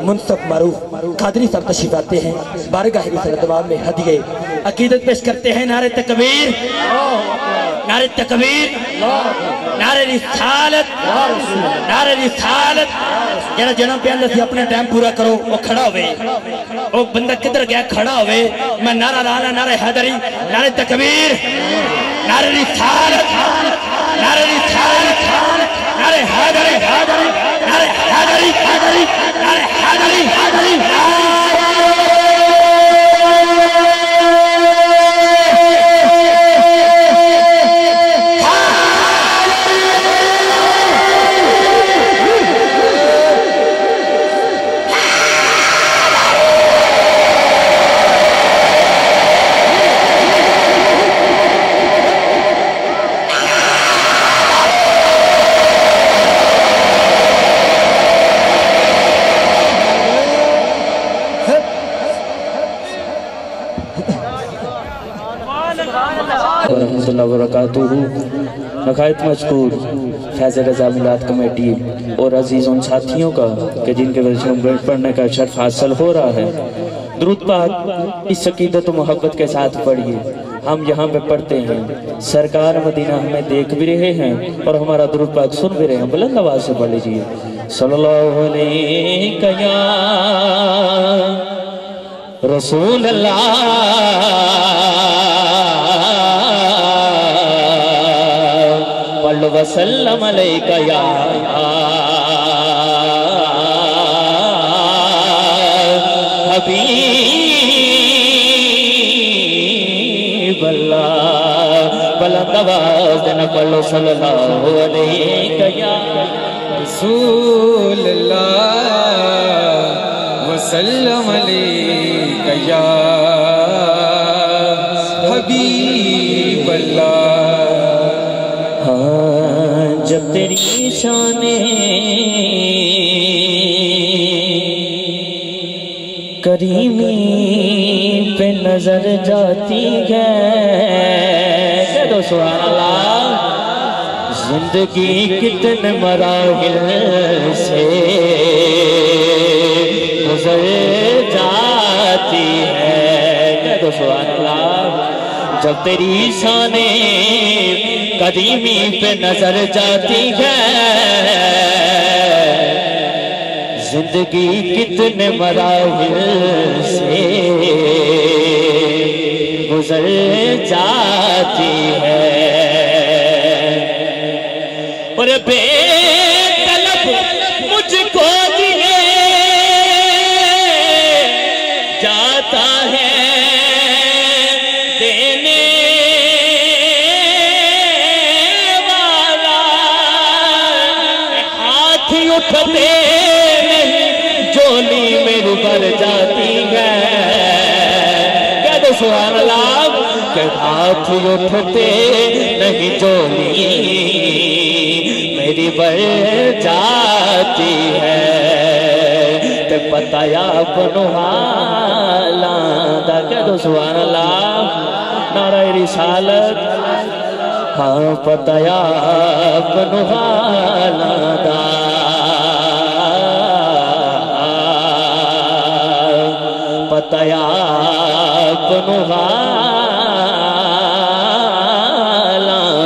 منصف معروف قادری صاحب تشریف آتے ہیں بارگاہ رسالت تمام میں ہدیے عقیدت پیش کرتے ہیں نعرہ تکبیر نعرہ تکبیر نعرہ رسالت نعرہ رسالت جڑا جنم پہ اللہ سی اپنے ٹائم پورا کرو وہ کھڑا ہوئے وہ بندہ کدھر گیا کھڑا ہوئے میں نعرہ لانا نعرہ حیدری نعرہ تکبیر نعرہ رسالت نعرہ رسالت نعرہ حیدری نعرہ حیدری نعرہ حیدری ورحمۃ اللہ وبرکاتہ. نہایت مشکور فیض رضا میلاد کمیٹی اور عزیز ان ساتھیوں کا کہ جن کے وجہ سے بیٹھ پڑھنے کا شرف حاصل ہو رہا ہے. درود پاک اس عقیدت و محبت کے ساتھ پڑھیے. ہم یہاں پہ پڑھتے ہیں, سرکار مدینہ ہمیں دیکھ بھی رہے ہیں اور ہمارا درود پاک سن بھی رہے ہیں. بلند آواز سے پڑھ لیجیے. صلی اللہ علیہ یا رسول اللہ وسلم علیکہ یا حبیب اللہ. بلند آواز دینا پڑھو. صلی اللہ علیہ یا رسول اللہ وسلم علیکہ یا حبیب اللہ. جب تیری شان کریمی پہ نظر جاتی ہے, کہہ دو سبحان اللہ. زندگی کتنے مراحل سے گزر جاتی ہے, کہہ دو سبحان اللہ. جب تیری شان قدیمی پہ نظر جاتی ہے, زندگی کتنے مراحل سے گزر جاتی ہے. اور بے طلب مجھ کو دیے جاتا ہے جولی میری بھر جاتی ہے. کہہ دو سبحان اللہ. کہ ہاتھ اٹھتے نہیں جولی میری بھر جاتی ہے. تے پتہ یا بنو حالاں دا. کہہ دو سبحان اللہ. نعرہ رسالت. ہاں پتہ یا بنو حالاں دا. پتہ یا بنو حالاں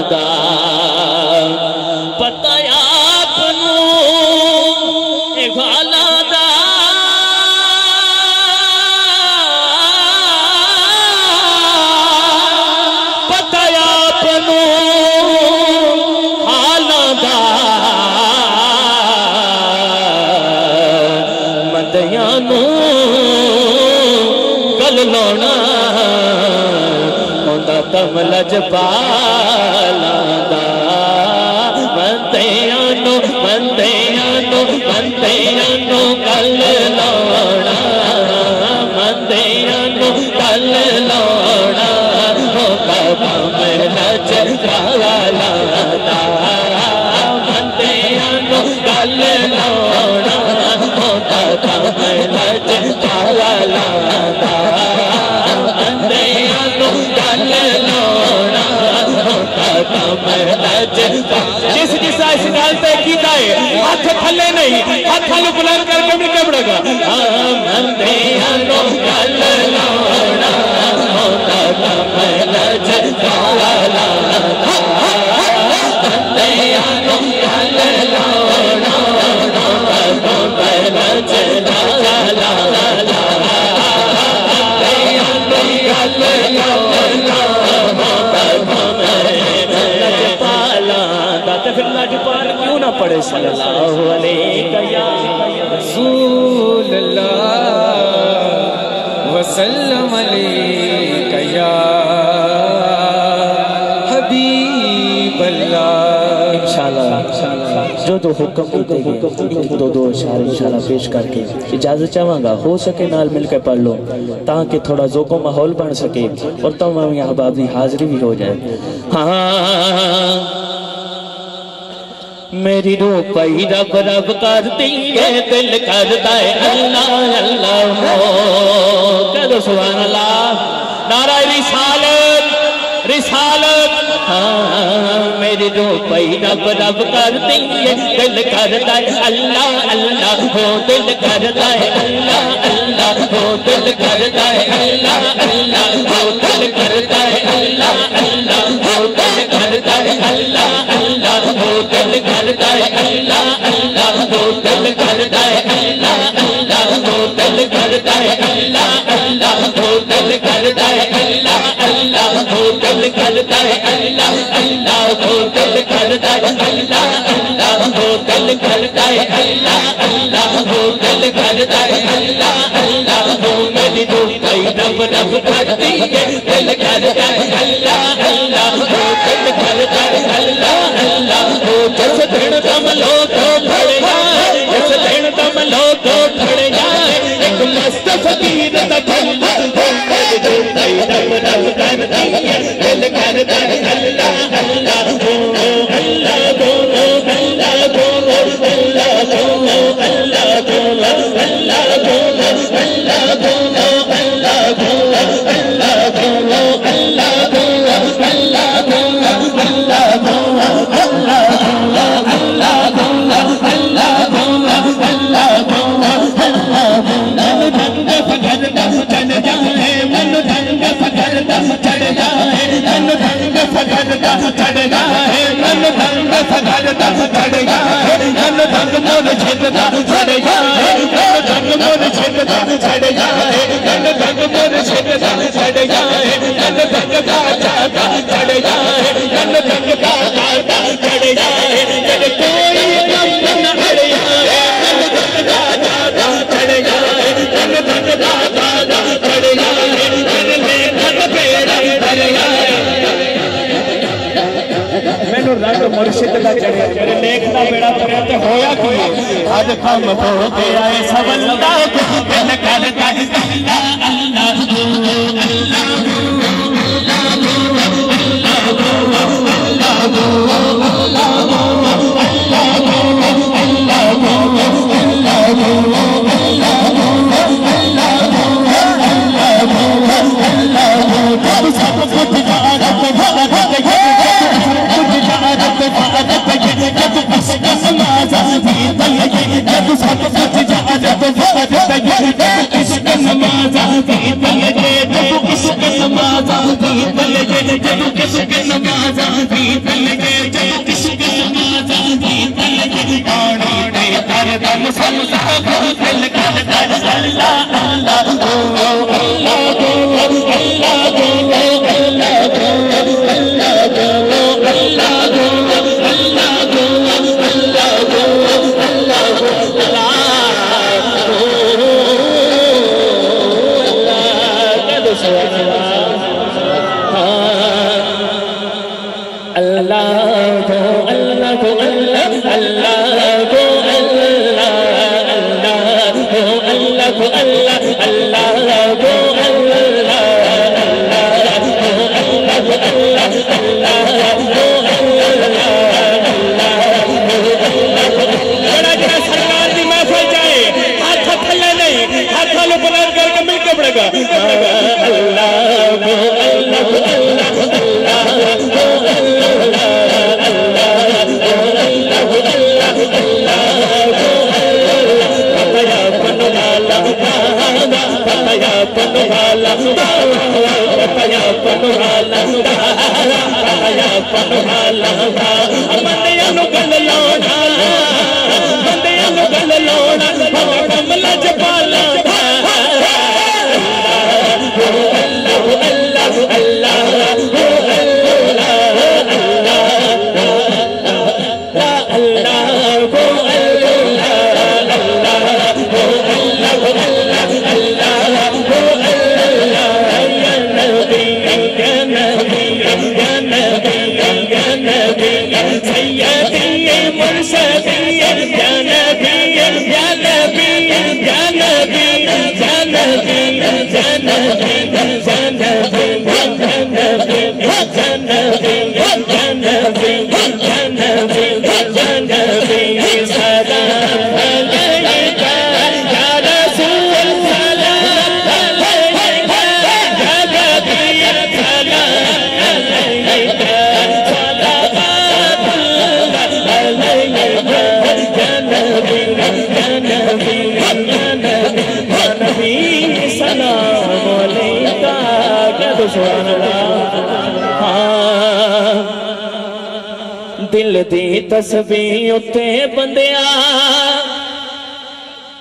دا. پتہ یا بنو حالاں دا. پتہ یا بنو حالاں دا. مدیاں نو لونا ہوندا تم لجپالاں دا. بندیاں نو کل لونا, بندیاں نو کل لونا ہوندا تم لجپالاں دا. بندیاں نو کل لونا ہوندا تم لجپالاں دا. جس اس گل پہ کیتا ہے ہاتھ تھلے نہیں, ہاتھاں نوں بلند کر کے مڑ بڑا گا. بندیاں نوں گل لاونا ہوندا کم لج پالا. بندیاں کیوں نہ پڑھے صلی اللہ علیہ یا رسول اللہ وسلم علیکہ یا حبیب اللہ۔ انشاءاللہ جو دو حکم دیتے گئے دو اشعار انشاءاللہ پیش کر کے اجازت چاہوں گا، ہو سکے نال مل کے پڑھ لو تاکہ تھوڑا ذوق و ماحول بن سکے اور تمام یہاں باب کی حاضری بھی ہو جائے۔ ہاں میری روح پئی رب رب کرتی ہے، دل کرتا ہے اللہ اللہ ہو۔ کہہ دو سبحان اللہ، نعرہ رسالت رسالت۔ ہاں میری روح پئی رب رب کرتی ہے، دل کرتا ہے اللہ اللہ ہو، دل کرتا ہے اللہ اللہ ہو، دل کرتا ہے اللہ اللہ ہو، دل کرتا ہے اللہ اللہ ہو، دل کرتا ہے اللہ اللہ ہو، دل کرتا ہے اللہ اللہ ہو، دل کرتا ہے اللہ اللہ ہو، دل کرتا ہے اللہ اللہ ہو، دل کرتا ہے اللہ اللہ ہو، دل کرتا ہے اللہ اللہ ہو، دل کرتا ہے اللہ اللہ ہو، دل کرتا ہے اللہ اللہ ہو، دل کرتا ہے اللہ اللہ ہو۔ میری روح پئی رب رب کرتی ہے، دل کرتا ہے اللہ اللہ ہو، دل کرتا ہے اللہ اللہ ہو۔ جس دن تم لوگ پڑ جائے، جس دن تم لوگ پڑ جائے، ایک مست فقیر دا دل میری روح پئی رب رب کرتی ہے، دل کرتا ہے اللہ اللہ ہو، اللہ ہو، اللہ ہو، اللہ ہو، اللہ ہو، اللہ ہو، اللہ ہو، اللہ ہو، اللہ ہو، اللہ ہو، مرشد کا چڑھے میرے لیک کا بیڑا پریتے ہویا کیے آج کم ہو گیا ہے سب اللہ کو دل کرتا ہے اللہ اللہ اللہ کہہ سبحان اللہ ہاں دل دی تسبیح اتے بندیا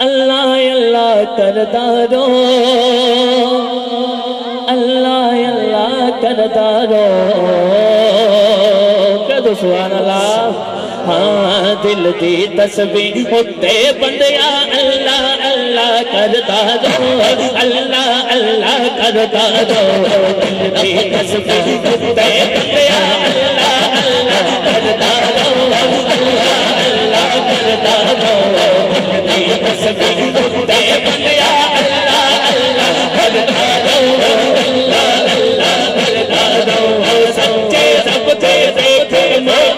اللہ اللہ کردا رو اللہ اللہ کردا رو کہہ سبحان اللہ ہاں دل دی تسبیح اتے بندیا اللہ اللہ کردا رو اللہ اللہ کردا رو دل دی تسبیح اتے بندیا اللہ اللہ کردا رو اللہ اللہ کردا رو دل دی تسبیح اتے بندیا اللہ اللہ کردا رو اللہ اللہ کردا رو سچے سب تے دیکھے ماں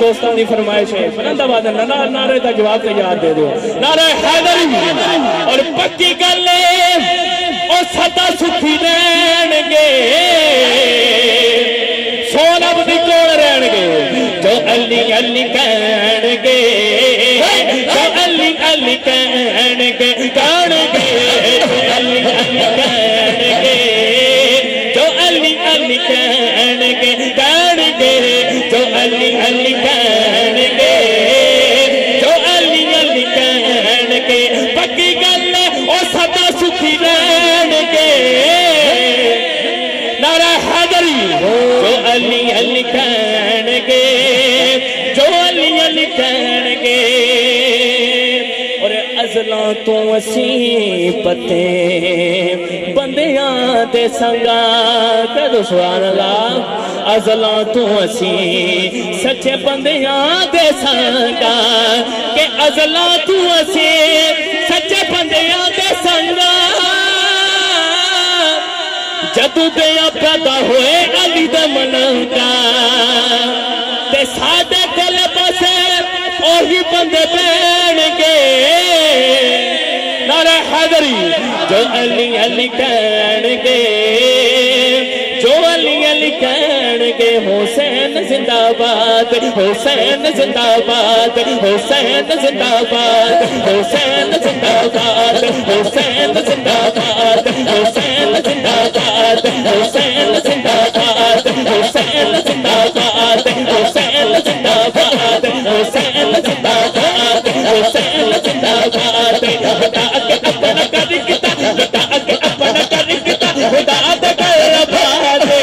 دوستان دی فرمائش ہے بلند آواز نعرے کا جواب تیار دے دو نعرہ حیدری اور پکی گلے او سدا سکھی رہن گے سونا بدی کون رہن گے جو علی علی کہن گے جو علی علی کہن گے کہن گے جو علی علی کہن گے جو علی علی کہن گے کہن گے جو علی علی کہن گے جو علی علی کہن گے پکی گل او سدا سکھی رہن گے نعرہ حیدری جو علی علی کہن گے جو علی علی کہن گے اور ازلاں تو اسی پتے بندیاں دے سنگا کہہ سبحان اللہ ازلاں تو اسی سچے بندیاں دے سنگا کہ ازلاں تو اسی سچے بندیاں دے سنگا جدو دیا پیدا ہوئے علی دے مننگا تے سادے کل بسے اوہی بندے بین گے نعرہ حیدری جو علی علی کہن گے جو علی علی کہن گے حسین زندہ باد حسین زندہ باد حسین زندہ باد حسین زندہ باد حسین زندہ باد حسین زندہ باد حسین زندہ باد حسین زندہ باد حسین زندہ باد حسین زندہ باد حسین زندہ باد بتا کے اپنا کر کتا بتا کے اپنا کر کتا بتا دے کر بھادے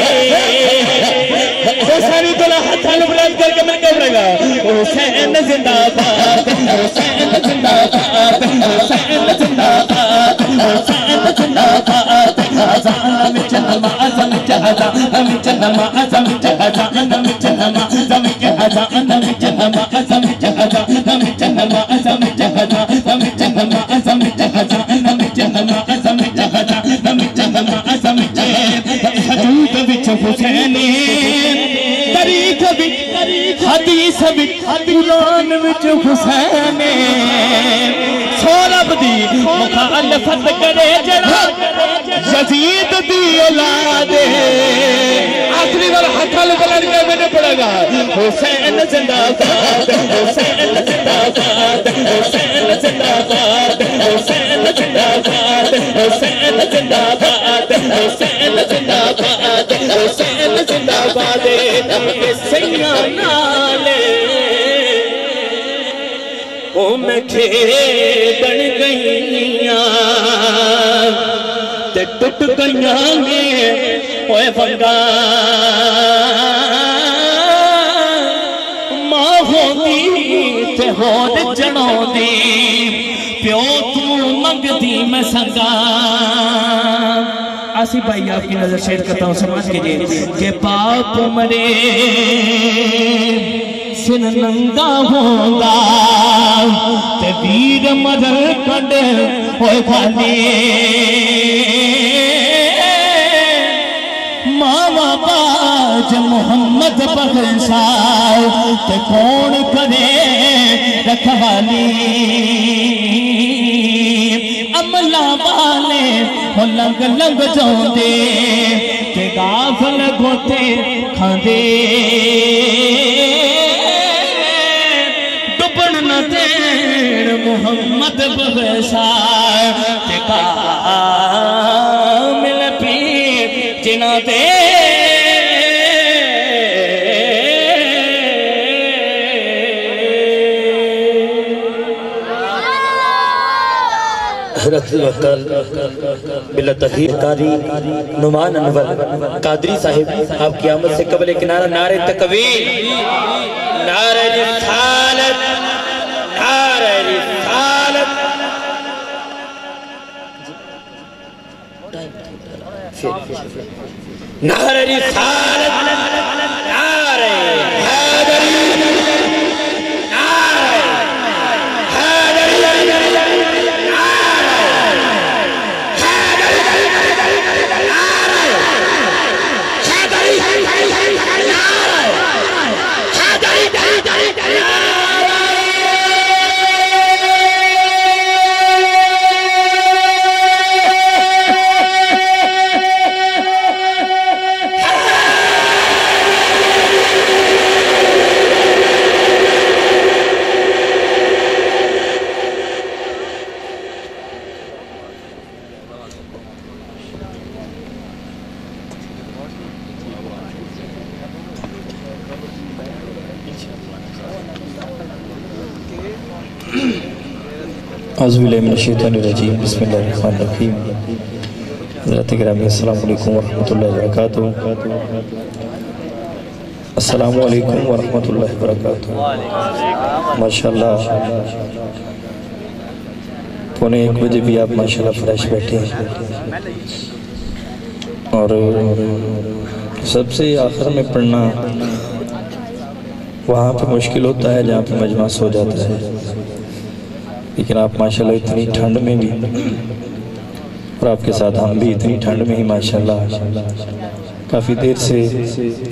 حسین دلہ ہتھل بلند کر کے میں کہہ رہے گا حسین زندہ باد حسین زندہ باد حسین زندہ باد حسین زندہ باد آزان میں چنما آزان چہزا ہمیں چنما آزان چہزا ہمیں چنما آزان چہزا ہمیں چنما آزان چہزا ہمیں چنما آزان چہزا ہمیں چنما آزان چہزا ہمیں چنما آزان چہزا ہمیں چنما آزان حسین طریق وچ حدیث وچ قرآن وچ حسین سورب دی مخالفت کرے جڑا یزید دی اولاد آخری بار ہاتھا بلند کے میں نے پڑھا گا حسین زندہ باد حسین زندہ باد حسین زندہ باد حسین زندہ باد حسین زندہ باد حسین زندہ باد حسین زندہ باد سیاں نالے او میں کھے بن گئیاں تے ٹوٹ گئیاں میں اوے بنگا ماں ہوندی تے ہون جنوں دی پیو تو منگ دی میں سنگا آسی بھائی آپ کی نظر شیر کرتا ہوں سمجھ کیجئے کہ باپ مرے سن ننگا ہونگا تے ویر مدر کنڈے ہوئے کھانے ماما باج محمد بخشا تے کون کرے رکھوالی عملہ والے ہو لنگ لنگ جاندے تے غافل گھوٹے کھاندے ڈبن نہ دین محمد بخشا تے کامل پیر جنہ دے حضرت وقت بلا تحریر قاری نعمان انور قادری صاحب آپ کی آمد سے قبل کنارہ نعرہ تکبیر نعرہ رسالت نعرہ رسالت نعرہ رسالت نعرہ حیدری اعوذ باللہ من الشیطان الرجیم بسم اللہ الرحمن الرحیم حضرت گرامی السلام علیکم ورحمۃ اللہ وبرکاتہ السلام علیکم ورحمۃ اللہ وبرکاتہ ماشاءاللہ پونے 1 بجے بھی آپ ماشاءاللہ فریش بیٹھے ہیں اور سب سے آخر میں پڑھنا وہاں پہ مشکل ہوتا ہے جہاں پہ مجمع سو جاتا ہے لیکن آپ ماشاءاللہ اتنی ٹھنڈ میں بھی اور آپ کے ساتھ ہم بھی اتنی ٹھنڈ میں ہی ماشاءاللہ کافی دیر سے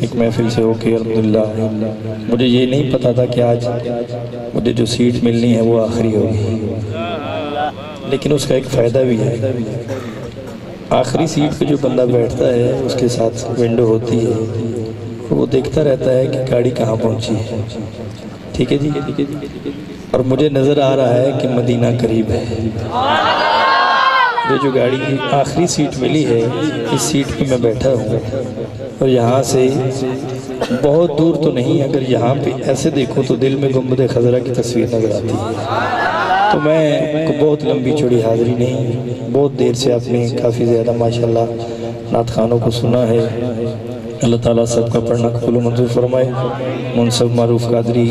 ایک محفل سے ہو کے الحمدللہ مجھے یہ نہیں پتا تھا کہ آج مجھے جو سیٹ ملنی ہے وہ آخری ہوگی لیکن اس کا ایک فائدہ بھی ہے آخری سیٹ پہ جو بندہ بیٹھتا ہے اس کے ساتھ ونڈو ہوتی ہے وہ دیکھتا رہتا ہے کہ گاڑی کہاں پہنچی ہے ٹھیک ہے جی اور مجھے نظر آ رہا ہے کہ مدینہ قریب ہے یہ جو گاڑی کی آخری سیٹ ملی ہے اس سیٹ پہ میں بیٹھا ہوں اور یہاں سے بہت دور تو نہیں اگر یہاں پہ ایسے دیکھوں تو دل میں گنبد خضرا کی تصویر نظر آتی ہے تو میں بہت لمبی چوڑی حاضری نہیں بہت دیر سے آپ نے کافی زیادہ ماشاءاللہ نعت خانوں کو سنا ہے اللہ تعالیٰ سب کا پڑھنا قبول و منظور فرمائے منصف معروف قادری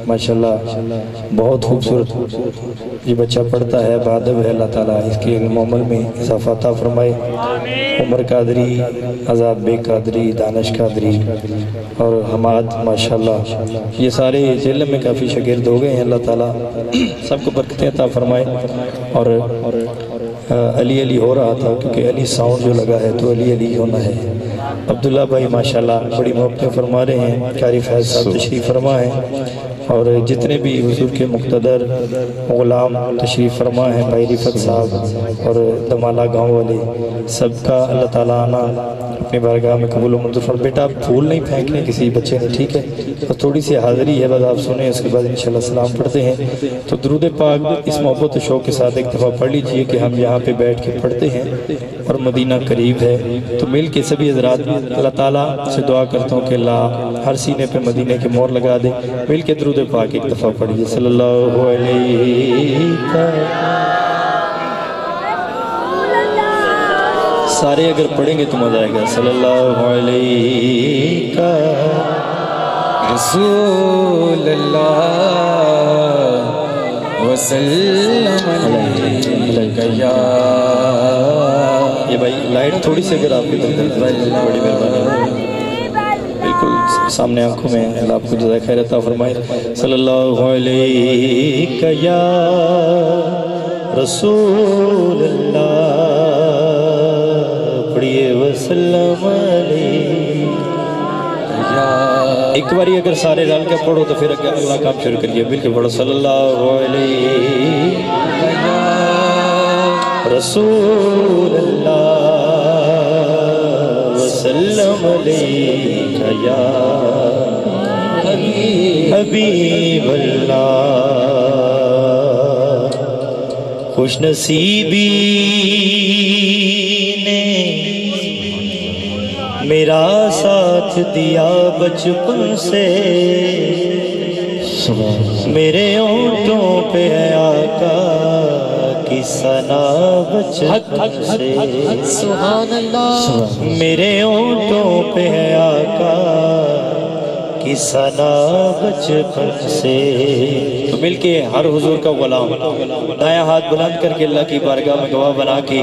ماشاءاللہ بہت خوبصورت یہ بچہ پڑھتا ہے بادب ہے اللہ تعالیٰ اس کے علم و عمل میں اضافہ عطا فرمائے عمر قادری آزاد بیگ قادری دانش قادری اور حماد ماشاءاللہ یہ سارے علم میں کافی شاگرد ہو گئے ہیں اللہ تعالیٰ سب کو برکتیں عطا فرمائے اور علی علی ہو رہا تھا کیونکہ علی ساؤنڈ جو لگا ہے تو علی علی ہونا ہے۔ عبداللہ بھائی ماشاءاللہ بڑی محبتیں فرما رہے ہیں، قاری فیض صاحب تشریف فرما ہیں، اور جتنے بھی حضور کے مقتدر غلام تشریف فرما ہیں، بھائی رفت صاحب اور دمالہ گاؤں والے، سب کا اللہ تعالیٰ عنہ اپنی بارگاہ میں قبول و منظور فرمائے۔ بیٹا آپ پھول نہیں پھینکنے کسی بچے نے، ٹھیک ہے؟ بس تھوڑی سی حاضری ہے، بس آپ سنیں، اس کے بعد انشاءاللہ سلام پڑھتے ہیں۔ تو درود پاک اس محبت و شوق کے ساتھ ایک دفعہ پڑھ لیجئے کہ ہم یہاں پہ بیٹھ کے پڑھتے ہیں اور مدینہ قریب ہے، تو مل کے سبھی حضرات اللہ تعالیٰ سے دعا کرتا ہوں کہ اللہ ہر سینے پہ مدینہ کی مہر لگا دے۔ مل کے درود پاک ایک دفعہ پڑھیے، صلی اللہ علیہ سارے اگر پڑھیں گے تو مزہ آئے گا، صلی اللہ علیہ رسول اللہ وسلم علیکہ یا یہ بھائی لائٹ تھوڑی سی اگر آپ کی طرف بڑی مہربانی، بالکل سامنے آنکھوں میں، اللہ آپ کو جزائے خیر عطا فرمائے۔ صلی اللہ علیہ یا رسول اللہ، پڑھیے وسلم علیہ یا۔ ایک باری اگر سارے رل کے پڑھو تو پھر اگلا کام شروع کریے، بالکل پڑھو، صلی اللہ علیہ رسول اللہ وسلم علیہ یا حبیب اللہ۔ خوش نصیبی نے میرا ساتھ دیا بچپن سے، میرے ہونٹوں پہ ہے آقا کی ثنا بچپن سے، سبحان اللہ، میرے ہونٹوں پہ ہے آقا کی ثنا بچپن سے۔ تو مل کے ہر حضور کا غلام دائیں ہاتھ بلند کر کے اللہ کی بارگاہ میں گواہ بنا کے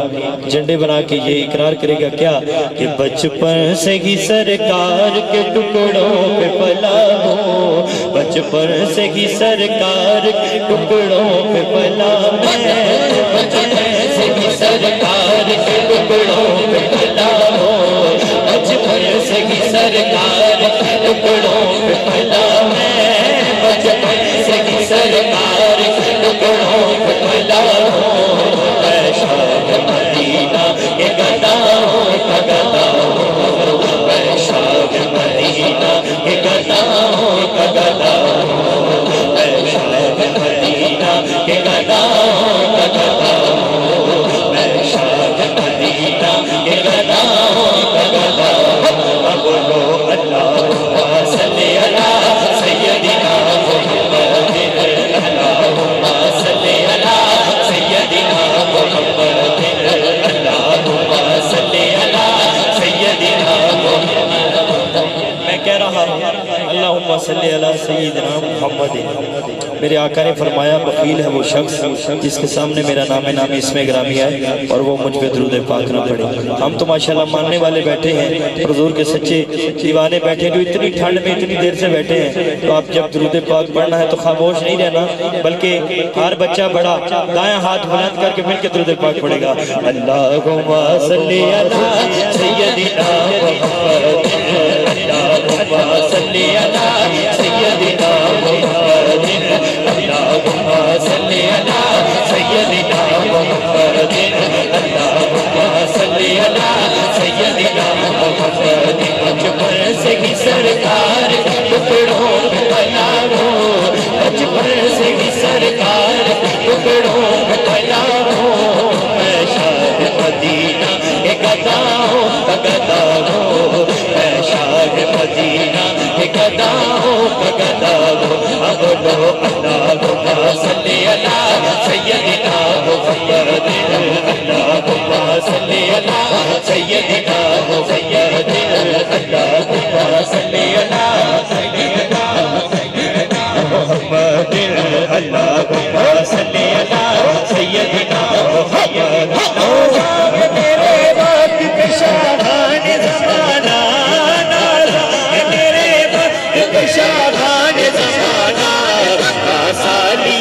جھنڈے بنا کے یہ اقرار کرے گا کیا کہ بچپن سے ہی سرکار کے ٹکڑوں پہ پلا ہوں، بچپن سے ہی سرکار کے ٹکڑوں پہ پلا میں، بچپن سے ہی سرکار کے ٹکڑوں پہ پلا ہوں، بچپن سے ہی سرکار کے ٹکڑوں پہ پلا میں، بچپن سے ہی سرکار کے ٹکڑوں پہ پلا ہوں، میں شاہ مدینہ کے گدا ہوں، گدا ہوں، میں شاہ مدینہ کے گدا ہوں، گدا ہوں، میں شاہ مدینہ کے گدا ہوں، گدا ہوں، میں شاہ مدینہ کے گدا ہوں، گدا ہوں۔ بولو اللہ صلی علی سیدنا محمد، اللہم صلی علی سیدنا محمد، اللہم صلی علی سیدنا محمد۔ میں کہہ رہا ہوں اللہم صلی علی سیدنا محمد۔ میرے آقا نے فرمایا بخیل ہے وہ شخص جس کے سامنے میرا نام نامی اسم گرامی ہے اور وہ مجھ پہ درود پاک نہ پڑھے۔ ہم تو ماشاءاللہ ماننے والے بیٹھے ہیں، حضور کے سچے دیوانے بیٹھے جو اتنی ٹھنڈ میں اتنی دیر سے بیٹھے ہیں، تو آپ جب درود پاک پڑھنا ہے تو خاموش نہیں رہنا، بلکہ ہر بچہ بڑا دائیں ہاتھ بلند کر کے مل کے درود پاک پڑھے گا۔ اللہم صلی علی سیدنا محمد، اللہم صلی علی سیدنا محمد، اللہم صلی علی سیدنا محمد، اللہم صلی علی سیدنا محمد۔ بچپن سے ہی سرکار ٹکڑوں پہ پلا ہوں، بچپن سے ہی سرکار ٹکڑوں پہ پلا ہوں، میں شاہ مدینہ کے گدا ہوں، گدا ہوں، میں شاہ مدینہ کے گدا ہوں، گدا ہوں۔ اب لو اللہم صلی علی سیدنا محمد، اللہم صلی علی سیدنا محمد، اللہم صلی علی سیدنا محمد، اللہم صلی علی سیدنا محمد۔ میرے وقت پہ شاہان زمانہ نازا، میرے وقت پہ شاہان زمانہ سالی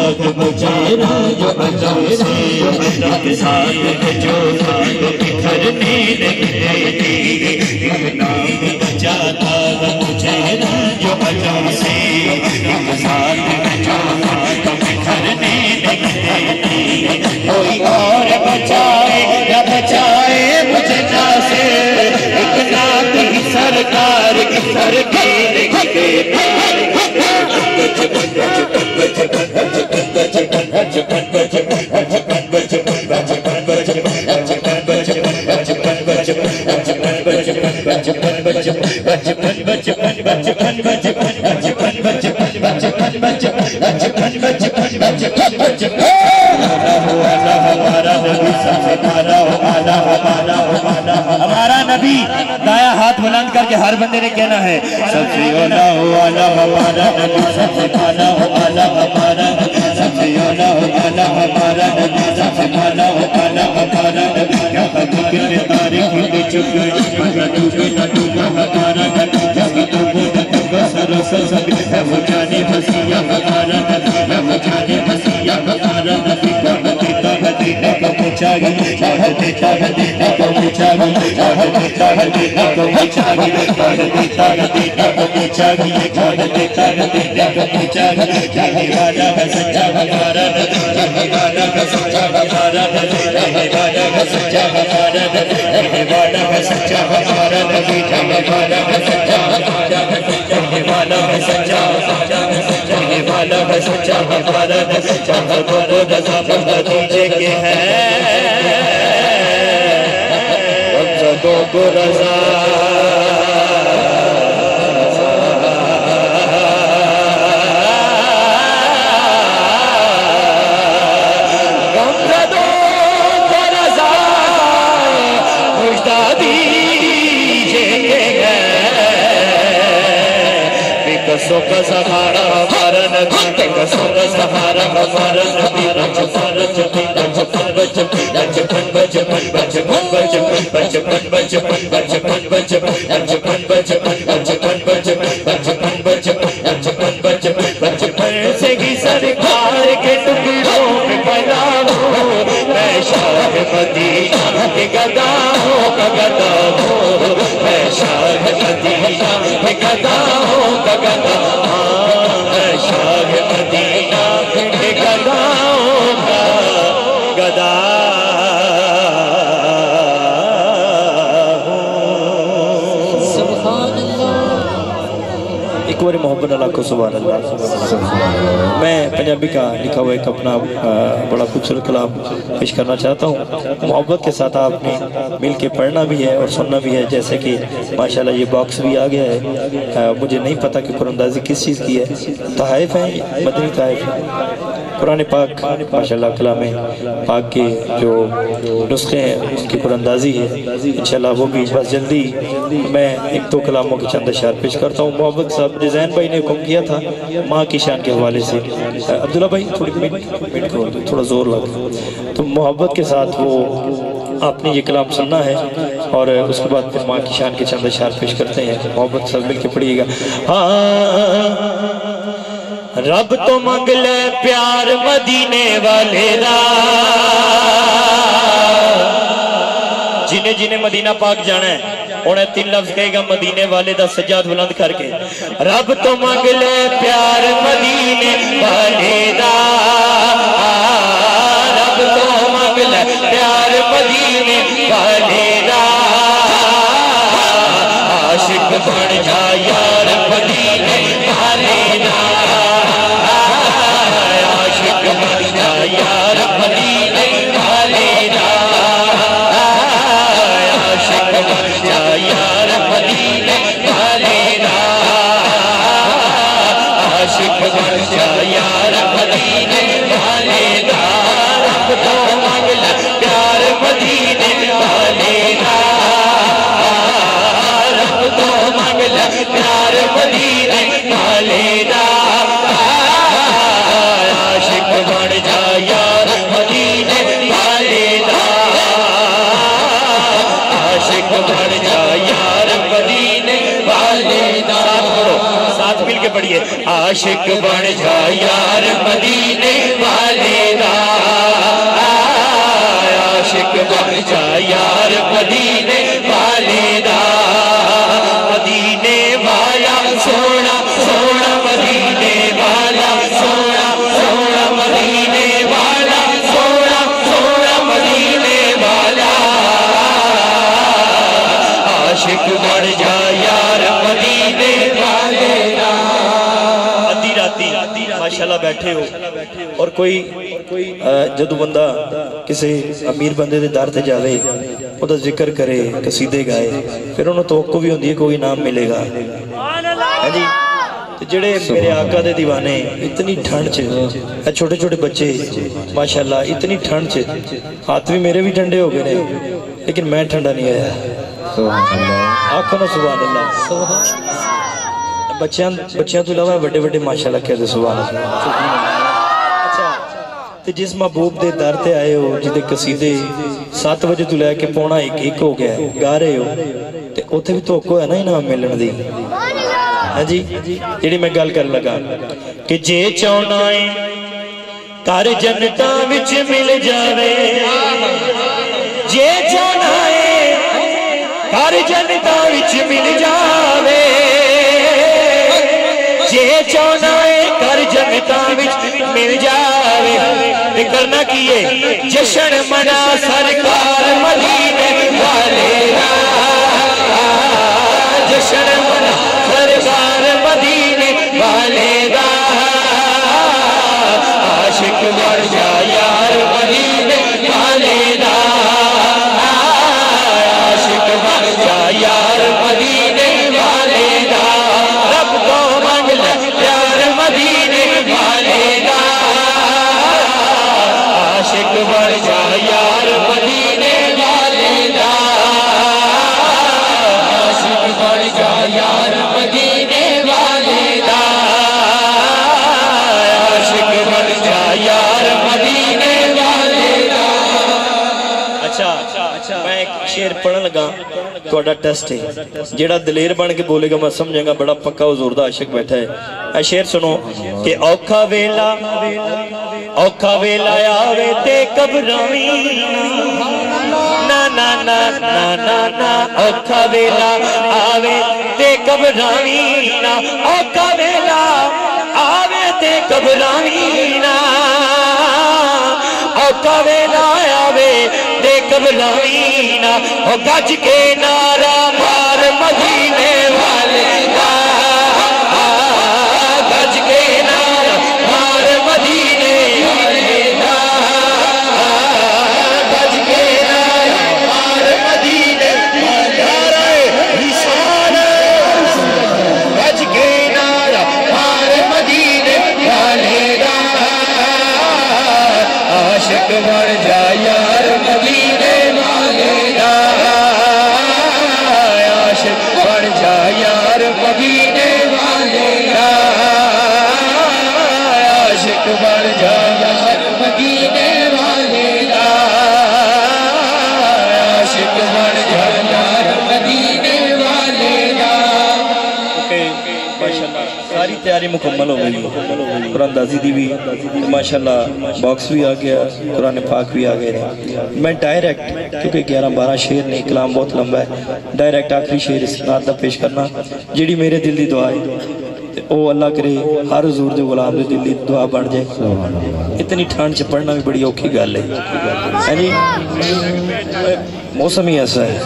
محبت مجھے جو عجم سے ایک ساتھ جو بکھرنے نہیں دیتی ایک نام بچاتا مجھے جو عجم سے ایک ساتھ جو بکھرنے نہیں دیتی کوئی اور بچائے یا بچائے مجھے ناصر ایک نات ہی سرکار کی سرکار ہمارا نبی دایا ہاتھ بلند کر کے ہر بندے نے کہنا ہے سب سے اولا والا ہمارا نبی سب سے پالا والا ہمارا نبی سب سے اولا والا ہمارا نبی سب سے پالا والا ہمارا نبی کیا فکر میں تاریخ میں چپ گئے نہ ڈوبے نہ ڈوبا ہمارا نبی جب ڈوبو نہ ڈوبا سراسر سب ہے وہ جانے بسیا ہمارا نبی ہے وہ جانے بسیا ہمارا نبی دیتا ہے دینے کو پوچھا گی دیتا ہے دینے کو پوچھا گی دیتا ہے دینے کو پوچھا گی دیتا ہے دینے کو پوچھا گی دیتا ہے دینے کو پوچھا گی کہنے والا ہے سچا ہمارا نبی کہنے والا ہے سچا ہمارا نبی کہنے والا ہے سچا ہمارا نبی کہنے والا ہے سچا ہمارا نبی کہنے والا ہے سچا ہمارا نبی کہنے والا ہے سچا کہنے والا ہے سچا ہمارا نبی چاہت کو رضا نتیجے کے ہیں غمزدوں کو رضا قصوں کا سہارا ہمارا نبی قصوں کا سہارا ہمارا نبی بچپن بچپن بچپن بچپن بچپن بچپن بچپن بچپن بچپن بچپن بچپن بچپن بچپن بچپن بچپن بچپن بچپن بچپن بچپن سے ہی سرکار کے ٹکڑوں میں پیدا ہو میں شاہ مدینہ کے گدا ہو گدا ہو میں شاہ مدینہ کے گدا ہو گدا میں شاہ مدینہ کے گدا ہوگا گدا ایک بار محبت اللہ کو سبحان اللہ میں پنجابی کا لکھا ہوا ایک اپنا بڑا خوبصورت کلام پیش کرنا چاہتا ہوں محبت کے ساتھ آپ نے مل کے پڑھنا بھی ہے اور سننا بھی ہے جیسے کہ ماشاءاللہ یہ باکس بھی آ گیا ہے مجھے نہیں پتا کہ قرآن اندازی کس چیز کی ہے تحائف ہیں مدنی تحائف ہیں قرآن پاک ماشاءاللہ کلام پاک کے جو نسخے ہیں ان کی قرآن اندازی ہے انشاءاللہ وہ بھی بس جلدی میں ایک دو کلاموں کے چند اشعار پیش کرتا ہوں محبت صاحب زین بھائی نے حکم کیا تھا ماں کی شان کے حوالے سے عبداللہ بھائی تھوڑی منٹ کھول دو تھوڑا زور لگ تو محبت کے ساتھ وہ آپ نے یہ کلام سننا ہے اور اس کے بعد پھر ماں کی شان کے چند اشعار پیش کرتے ہیں محبت سب مل کے پڑھیے گا رب تو منگ لے پیار مدینے والے دا جنہیں جنہیں مدینہ پاک جانا ہے انہیں 3 لفظ کہے گا مدینے والے دا سجاد بلند کر کے رب تو منگ لے پیار مدینے والے دا رب تو منگ لے پیار مدینے والے دا عاشق بن جا یار مدینے والے دا عاشق بن جا یار مدینے والے دا عاشق بن جا یار مدینے والے دا عاشق بن جا یار مدینے والے دا رب تو منگ لے پیار مدینے والے دا رب تو منگ لے پیار مدینے والے دا عاشق بن جا یار مدینے والے دا عاشق بن جا یار مدینے والے دا ساتھ مل کے پڑھیے عاشق بن جا یار مدینے والے دا عاشق بن جا یار مدینے والے دا مدینے والا سونا سونا مدینے والا سونا سونا مدینے والا سونا سونا مدینے والا عاشق بن جا یار مدینے والے دا ادھی راتی ماشاءاللہ بیٹھے ہو اور کوئی جدو بندہ کسی امیر بندے دے در تے جاوے او دا ذکر کرے قصیدے گائے پھر انہوں توقع بھی ہوندی ہے کوئی نام ملے گا جی جڑے میرے آقا دے دیوانے اتنی ٹھنڈ چھے چھوٹے چھوٹے بچے ماشاءاللہ اتنی ٹھنڈ چھے ہاتھ بھی میرے بھی ٹھنڈے ہو گئے لیکن میں ٹھنڈا نہیں آیا آقا نا سبحان اللہ بچیاں تو علاوہ بڑے بڑے ماشاءاللہ کہتے سبحان اللہ جس محبوب دے در تے آئے ہو جدے قصیدے 7 بجے تو لے کے پونا ایک ہو گیا گا رہے ہو تے اوتھے بھی توقع ہے نا انعام ملن دی ہاں جی جیڑی میں گل کر لگا کہ جے چاہنا ہے کر جنتاں وچ مل جاوے جے چاہنا ہے کر جنتاں وچ مل جاوے جے چاہنا ہے کر جنتاں وچ مل جاوے کرنا کیے جشن منا سرکار مدینے والے دا جشن منا سرکار مدینے والے دا عاشق بن جا یار مدینے والے دا عاشق بن جا یار مدینے والے دا رب کو مانگ لے یار مدینے والے دا عاشق بن جا یار مدینے والے دا عاشق بن جا یار مدینے والے دا عاشق بن جا یار مدینے والے دا اچھا میں ایک شعر پڑھن لگا توڑا ٹیسٹ ہے جیڑا دلیر بن کے بولے گا میں سمجھیں گا بڑا پکا حضور دا عاشق بیٹھا ہے اے شعر سنو کہ اوکھا ویلا آوے تے قبراویں نا نا نا نا نا نا اوکھا ویلا آوے تے قبراویں نا اوکھا ویلا آوے تے قبراویں نا اوکھا ویلا آوے تے قبراویں نا او گج کے نعرہ مار مدینے والے دا گج کے نعرہ مار مدینے والے دا گج کے نعرہ مار مدینے والے گج کے نعرہ مار مدینے والے دا عاشق بن جا یار مدینے والے دا عاشق بن جا یار مدینے والے دا عاشق بن جا یار مدینے والے دا عاشق بن جا یار مدینے والے دا ماشاءاللہ ساری تیاری مکمل ہو گئی قرآن دازی دی بھی ماشاءاللہ باکس بھی آ گیا قرآن پاک بھی آ گئے میں ڈائریکٹ کیونکہ 11-12 شعر نہیں کلام بہت لمبا ہے ڈائریکٹ آخری شعر اس نات دا پیش کرنا جیڑی میرے دل دی دعا ہے او اللہ کرے ہر حضور دے غلام دے دل دی دعا بن جائے اتنی ٹھانڈ سے پڑھنا بھی بڑی اوکھی گل ہے موسم ہی ایسا ہے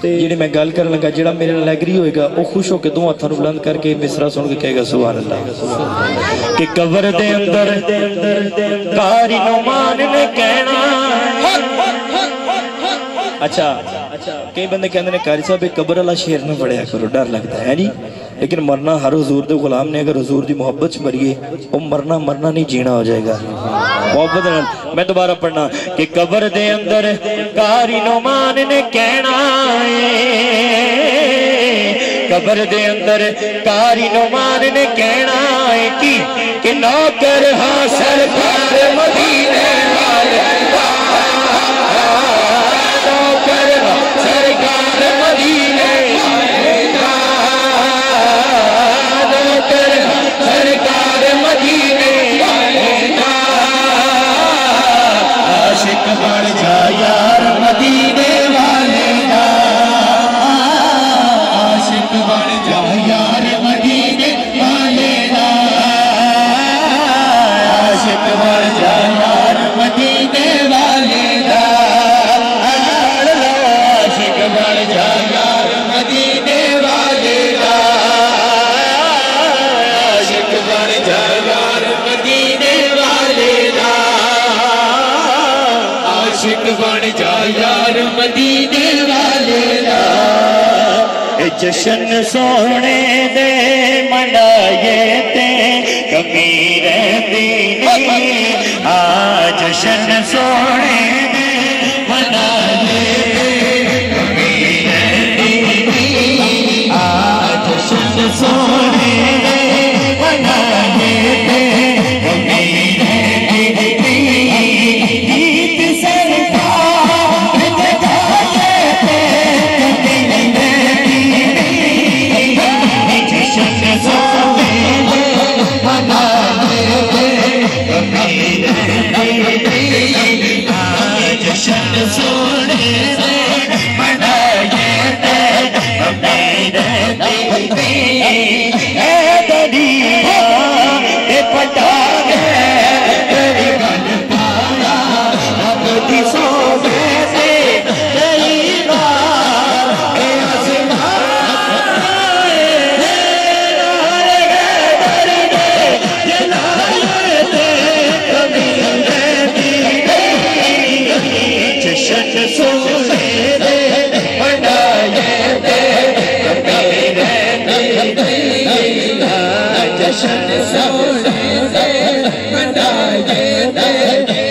جیڑی میں گل کرنے لگا جیڑا میرے لیگری ہوئے گا وہ خوش ہو کے دو ہاتھوں بلند کر کے مصرع سن کے کہے گا سبحان اللہ کہ قبر دے اندر قاری نعمان نے کہنا اچھا کئی بندے کہندے نے قاری صاحب قبر والا شعر نہ پڑھیا کرو ڈر لگتا ہے جی لیکن مرنا ہر حضور دے غلام نے اگر حضور دی محبت سے مریے وہ مرنا نہیں جینا ہو جائے گا محبت میں دوبارہ پڑھنا کہ قبر دے اندر قاری نعمان نے کہنا قبر دے اندر قاری نعمان نے کہنا ہے کہ نوکر ہاں سرکار مدینے والے نوکر ہاں سرکار مدینے والے مدینے والے دا جشن سونے دے منائے تے کمی رہندی نہیں جشن سونے دے منائے کمی رہندی نہیں جشن سونے دے منائے تے کمی رہندی نہیں گیت سرکار جگائے تے کمی رہندی نہیں جشن سونے دے منائے تے کمی رہندی نہیں جشن سونے دے منائے تے کمی رہندی نہیں اے دریا اے پٹا گئے تیری گل پایا اب دی سونے سے کئی بار اے آسمان نارے درد جلائے تے کمی رہندی نہیں جشن سونے دے منائے تے کمی رہندی نہیں جشن سونے دے منائے تے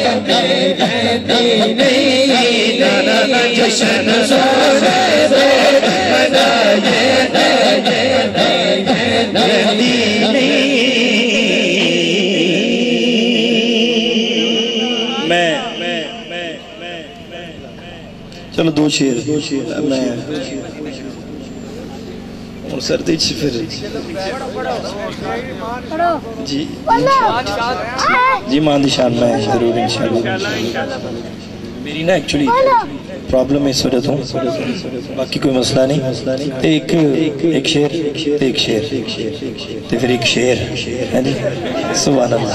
کمی رہندی نہیں جشن سونے دے منائے تے کمی رہندی نہیں چلو دو شیر میں اور سردی پھر جی مان دی شان میں ضرور انشاءاللہ میری نا ایکچولی پرابلم اس وجہ تو باقی کوئی مسئلہ نہیں ایک شیر تو پھر ایک شیر سبحان اللہ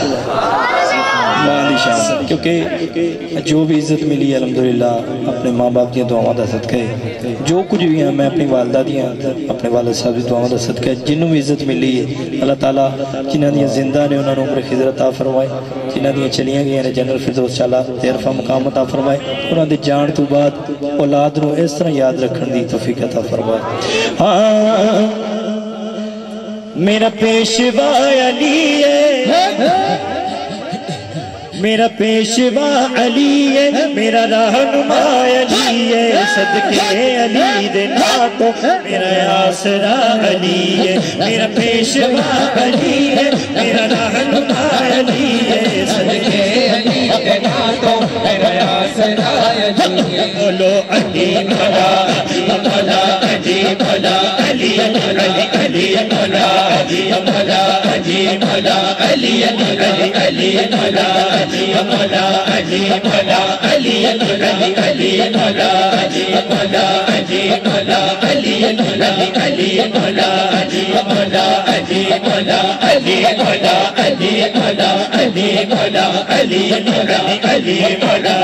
مان دی شان کیونکہ جو بھی عزت ملی الحمدللہ اپنے ماں باپ دیا دعاواں دا صدقہ ہے جو کچھ بھی ہیں میں اپنی والدہ دیا اپنے والد صاحب دی دعاواں دا صدقہ ہے جنہوں بھی عزت ملی ہے اللہ تعالیٰ جنہاں دیا زندہ نے انہوں نے عمر خضر عطا فرمائے جنہاں دیا چلیاں گئی ہیں جنرل فردوس چالا تیرفہ مقام عطا فرمائے انہوں نے جان تو بعد اولاد نو اس طرح یاد رکھن دی توفیق عطا فرمائے میرا پیشوا علی ہے میرا پیشوا علی ہے میرا رہنما علی ہے صدقے علی دے ناتوں میرا آسرا علی ہے میرا پیشوا علی ہے میرا رہنما علی ہے صدقے علی دے ناتوں میرا آسرا علی ہے بولو علی بھلا بھلا علی بھلا علی علی علی بھلا بھلا علی بھلا علی علی علی بھلا بھلا علی بھلا علی علی علی بھلا بھلا علی بھلا علی علی علی بھلا بھلا علی بھلا علی بھلا علی بھلا علی بھلا علی بھلا علی بھلا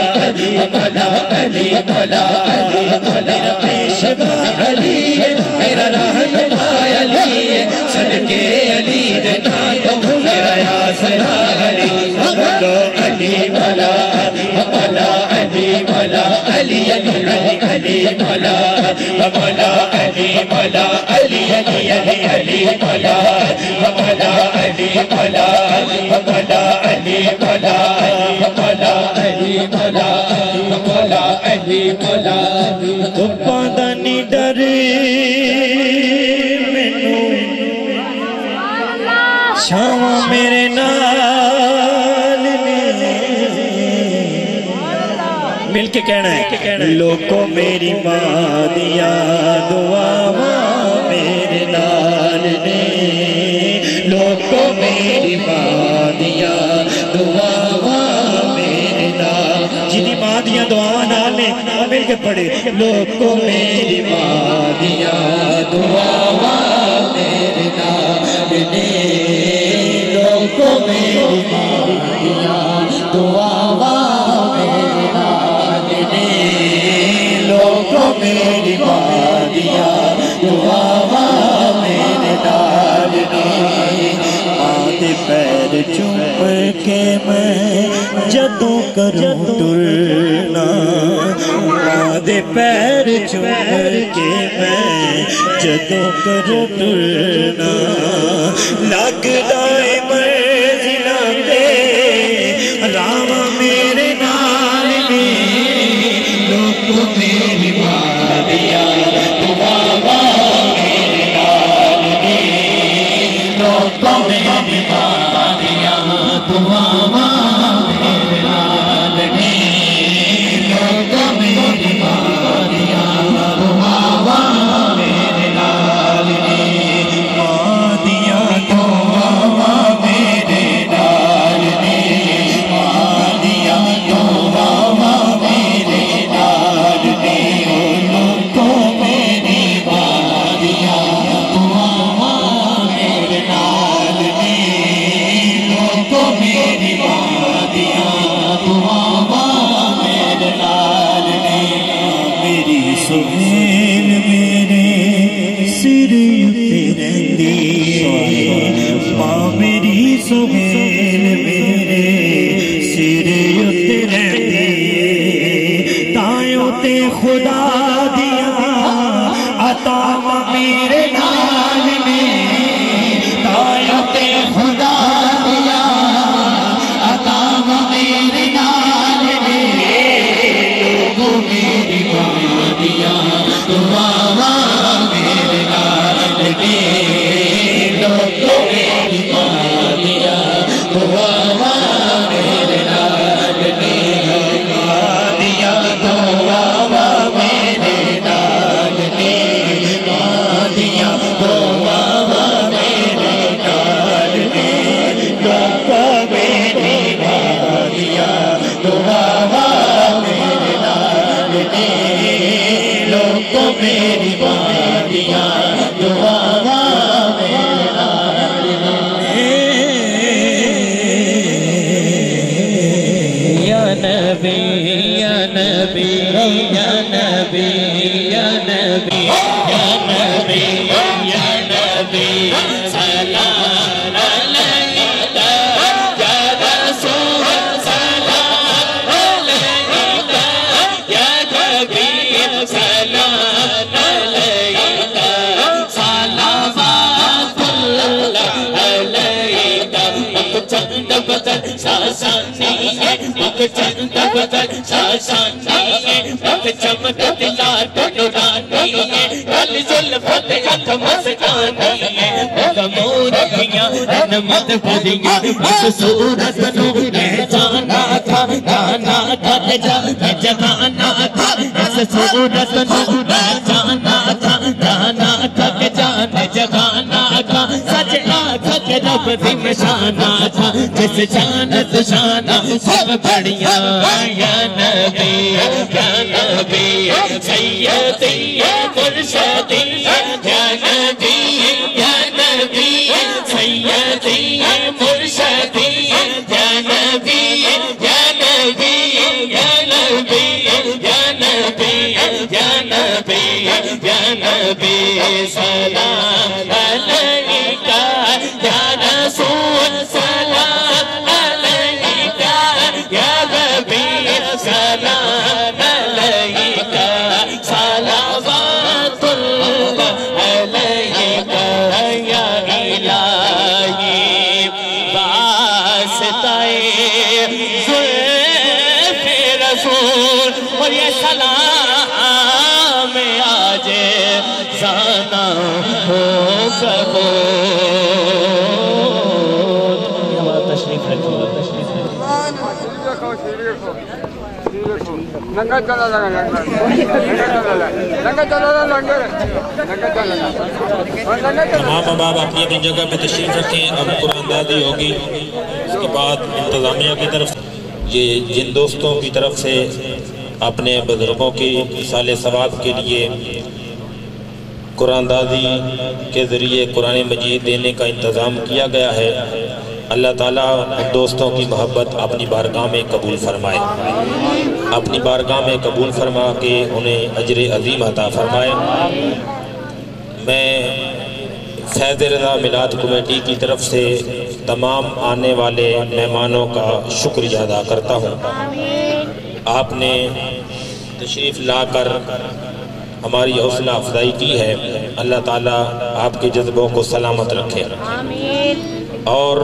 بھلا علی بھلا علی بھلا پیشوا علی میرا رہنما علی صدقے علی دے ناتوں میرا آسرا علی بولو علی بھلا بھلا علی بھلا علی علی علی بھلا بھلا علی بھلا علی علی علی بھلا بھلا علی بھلا بھلا علی بھلا بھلا علی بھلا بھلا علی بھلا تو پادا نہیں ڈر مینوں چھاواں میرے نال مل کے کہنا ہے لوگوں میری ماں دیا دعاواں میرے نال نے لوگوں میری ماں دیا دعاواں میرے نال جنہی ماں دیا دعاواں نال نے مل کے پڑھے لوگوں میری ماں دیا دعاواں میرے نال نے لوگوں میری ماں دیا دعاواں میرے نال نے لوگوں میری ماں دیا دعاواں میرے نال نے ماں دے پیر چوم کے میں جدوں کروں ٹرنا ماں دے دے پیر چوم کے میں جدوں کروں ٹرنا لگ دائے منزلاں تے راواں میرے نال نے لوگوں میری وادیاں دعاواں میرے نال نے لوگوں میری وادیاں دعاواں میرے نال نے لوگوں میری وادیاں دعاواں میرے نال نے وادیاں دعاواں میرے نال نے وادیاں دعاواں میرے نال نے لوگوں میری وادیاں دعاواں میرے نال نے لوگوں میری وادیاں دعاواں میرے نال نے میری سہیل میرے سر اتے رہندی ماں میری سہیل میرے سر اتے رہندی تائیوں تے خدا دیا عطاواں میرے نال نے تائیوں تے خدا دیا عطاواں میرے نال نے لوگوں میری وادیاں دعاواں میرے نال نے لوگوں میری وادیاں دعاواں میرے نال نے وادیاں دعاواں میرے نال نے وادیاں دعاواں میرے نال نے لوگوں میری وادیاں دعاواں میرے نال نے لوگوں میری وادیاں دعاواں میرے نال نے یا نبی یا نبی یا نبی یا نبی یا نبی یا نبی سلام علیک یا رسول سلام علیک یا حبیب سلام علیک صلوات اللہ علیک چند بدل ساسانی ہے چند بدل ساسانی ہے چمک دلار نورانی ہے کل زلفت ہتھ مسکانی ہے مورکیاں نمت بھریاں اس صورت نو جانا تھا جانا تھا جگانا تھا اس صورت نو جانا تھا جانا تھا جانے جگانا تھا سچ آنکھ کے رب بھی نشانہ تھا جس جانت شانہ سب بڑھیا یا نبی سیدی مرشدی یا نبی سیدی مرشدی یا نبی یا نبی یا نبی یا نبی یا نبی یا نبی سلام علیک یا رسول سلام علیک یا حبیب سلام علیک صلوات اللہ علیک یا الہی واسطہ زلف رسول اور یہ سلام آج زانا ہو قبول تشریف رکھو تمام احباب اپنی اپنی جگہ پہ تشریف رکھیں اب قرآن دادی ہوگی اس کے بعد انتظامیہ کی طرف یہ جن دوستوں کی طرف سے اپنے بزرگوں کی سال ثواب کے لیے قرآن دادی کے ذریعے قرآن مجید دینے کا انتظام کیا گیا ہے اللہ تعالیٰ دوستوں کی محبت اپنی بارگاہ میں قبول فرمائے اپنی بارگاہ میں قبول فرما کے انہیں اجر عظیم عطا فرمائے میں فیض رضا میلاد کمیٹی کی طرف سے تمام آنے والے مہمانوں کا شکریہ ادا کرتا ہوں آپ نے تشریف لا کر ہماری حوصلہ افزائی کی ہے، اللہ تعالیٰ آپ کے جذبوں کو سلامت رکھے۔ اور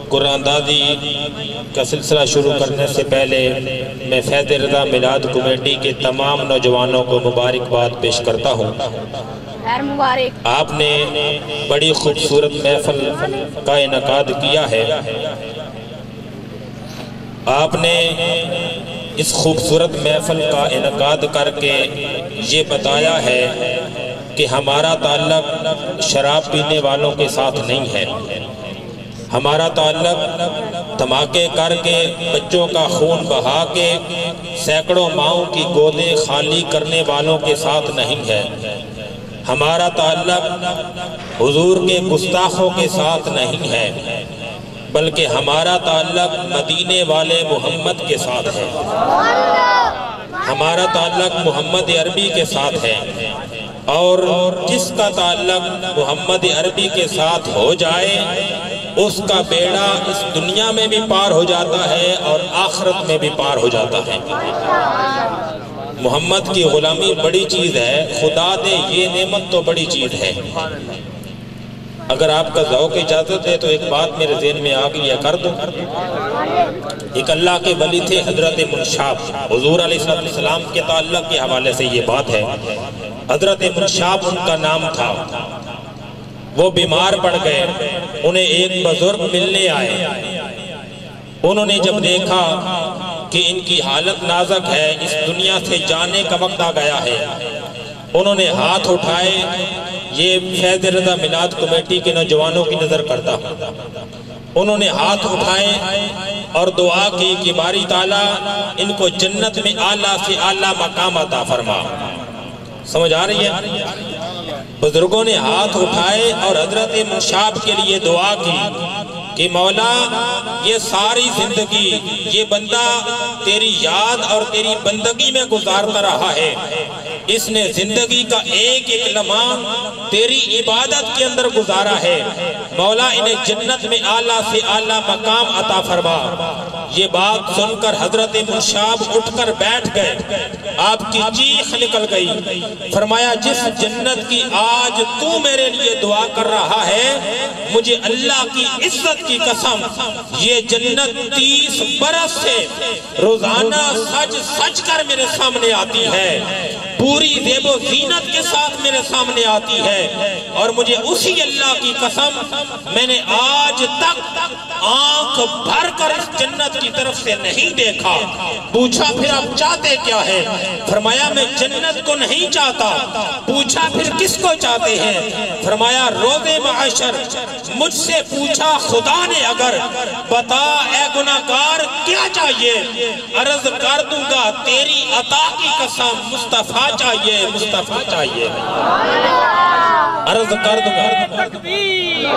قرآن اندازی کا سلسلہ شروع کرنے سے پہلے میں فیض رضا میلاد کمیٹی کے تمام نوجوانوں کو مبارکباد پیش کرتا ہوں۔ آپ نے بڑی خوبصورت محفل کا انعقاد کیا ہے۔ آپ نے اس خوبصورت محفل کا انعقاد کر کے یہ بتایا ہے کہ ہمارا تعلق شراب پینے والوں کے ساتھ نہیں ہے، ہمارا تعلق دھماکے کر کے بچوں کا خون بہا کے سینکڑوں ماؤں کی گودیں خالی کرنے والوں کے ساتھ نہیں ہے، ہمارا تعلق حضور کے گستاخوں کے ساتھ نہیں ہے، بلکہ ہمارا تعلق مدینے والے محمد کے ساتھ ہے، ہمارا تعلق محمد عربی کے ساتھ ہے۔ اور جس کا تعلق محمد عربی کے ساتھ ہو جائے اس کا بیڑا اس دنیا میں بھی پار ہو جاتا ہے اور آخرت میں بھی پار ہو جاتا ہے۔ محمد کی غلامی بڑی چیز ہے، خدا دے یہ نعمت تو بڑی چیز ہے۔ اگر آپ کا ذوق اجازت ہے تو ایک بات میرے ذہن میں آ گئی ہے، کر دوں۔ ایک اللہ کے ولی تھے حضرت منشاب، حضور علیہ السلام کے تعلق کے حوالے سے یہ بات ہے۔ حضرت منشاب ان کا نام تھا، وہ بیمار پڑ گئے، انہیں ایک بزرگ ملنے آئے۔ انہوں نے جب دیکھا کہ ان کی حالت نازک ہے، اس دنیا سے جانے کا وقت آ گیا ہے، انہوں نے ہاتھ اٹھائے۔ یہ فیض رضا میلاد کمیٹی کے نوجوانوں کی نظر کرتا ہوں، انہوں نے ہاتھ اٹھائے اور دعا کی کہ باری تعالیٰ ان کو جنت میں اعلیٰ سے اعلیٰ مقام عطا فرما۔ سمجھ آ رہی ہے؟ بزرگوں نے ہاتھ اٹھائے اور حضرت منشاب کے لیے دعا کی کہ مولا یہ ساری زندگی یہ بندہ تیری یاد اور تیری بندگی میں گزارتا رہا ہے، اس نے زندگی کا ایک ایک لمحہ تیری عبادت کے اندر گزارا ہے، مولا انہیں جنت میں اعلیٰ سے اعلیٰ مقام عطا فرما۔ یہ بات سن کر حضرت منشاب اٹھ کر بیٹھ گئے، آپ کی چیخ نکل گئی، فرمایا جس جنت کی آج تو میرے لیے دعا کر رہا ہے، مجھے اللہ کی عزت کی قسم یہ جنت 30 برس سے روزانہ سج سج کر میرے سامنے آتی ہے، پوری زیب و زینت کے ساتھ میرے سامنے آتی ہے، اور مجھے اسی اللہ کی قسم میں نے آج تک آنکھ بھر کر اس جنت کی طرف سے نہیں دیکھا۔ پوچھا پھر آپ چاہتے کیا ہے؟ فرمایا میں جنت کو نہیں چاہتا۔ پوچھا پھر کس کو چاہتے ہیں؟ فرمایا روز معاشر مجھ سے پوچھا خدا نے اگر، بتا اے گناہگار کیا چاہیے؟ عرض کر دوں گا تیری عطا کی قسم مصطفیٰ چاہیے، مصطفیٰ چاہیے۔ عرض کر دوں گا تکبیر،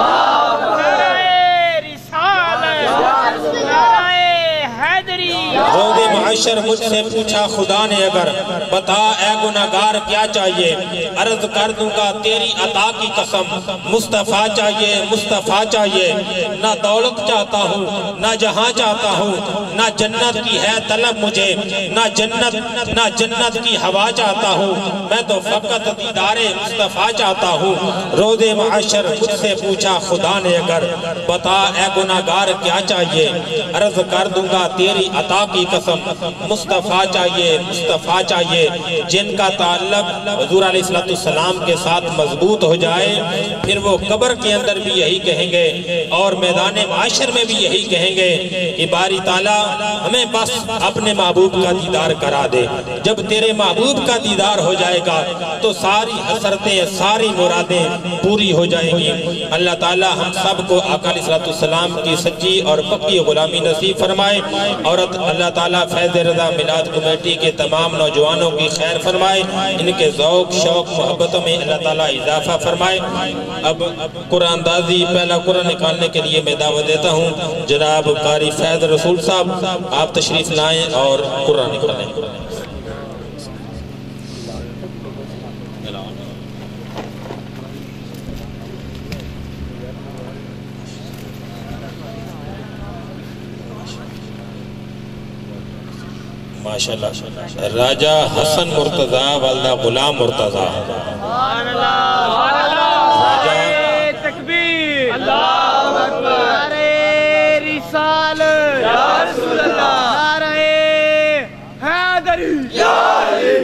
روز معاشر مجھ سے پوچھا خدا نے اگر، بتا اے گناہگار کیا چاہیے؟ عرض کر دوں گا تیری عطا کی قسم مصطفیٰ چاہیے، مصطفیٰ چاہیے۔ نہ دولت چاہتا ہوں، نہ جہاں چاہتا ہوں، نہ جنت کی ہے طلب مجھے، نہ جنت کی ہوا چاہتا ہوں، میں تو فقط دیدار مصطفیٰ چاہتا ہوں۔ روز معاشر مجھ سے پوچھا خدا نے اگر، بتا اے گناہگار کیا چاہیے؟ عرض کر دوں گا تیری عطا کی قسم مصطفیٰ چاہیے، مصطفیٰ چاہیے۔ جن کا تعلق حضور علیہ السلام کے ساتھ مضبوط ہو جائے پھر وہ قبر کے اندر بھی یہی کہیں گے اور میدان معاشر میں بھی یہی کہیں گے کہ باری تعالیٰ ہمیں بس اپنے محبوب کا دیدار کرا دے۔ جب تیرے محبوب کا دیدار ہو جائے گا تو ساری حسرتیں، ساری مرادیں پوری ہو جائیں گی۔ اللہ تعالیٰ ہم سب کو آقا علیہ السلام کی سچی اور پکی غلامی نصیب فرمائے، اور اللہ تعالیٰ فیض رضا میلاد کمیٹی کے تمام نوجوانوں کی خیر فرمائے، ان کے ذوق شوق محبتوں میں اللہ تعالیٰ اضافہ فرمائے۔ اب قرآن اندازی پہلا قرآن نکالنے کے لیے میں دعوت دیتا ہوں جناب قاری فیض رسول صاحب، آپ تشریف لائیں اور قرآن نکالیں۔ ماشاءاللہ راجہ حسن مرتضی والدہ غلام مرتضی تکبیر اللہ اکبر نعرہ رسالت یا رسول اللہ نعرہ حیدری یا علی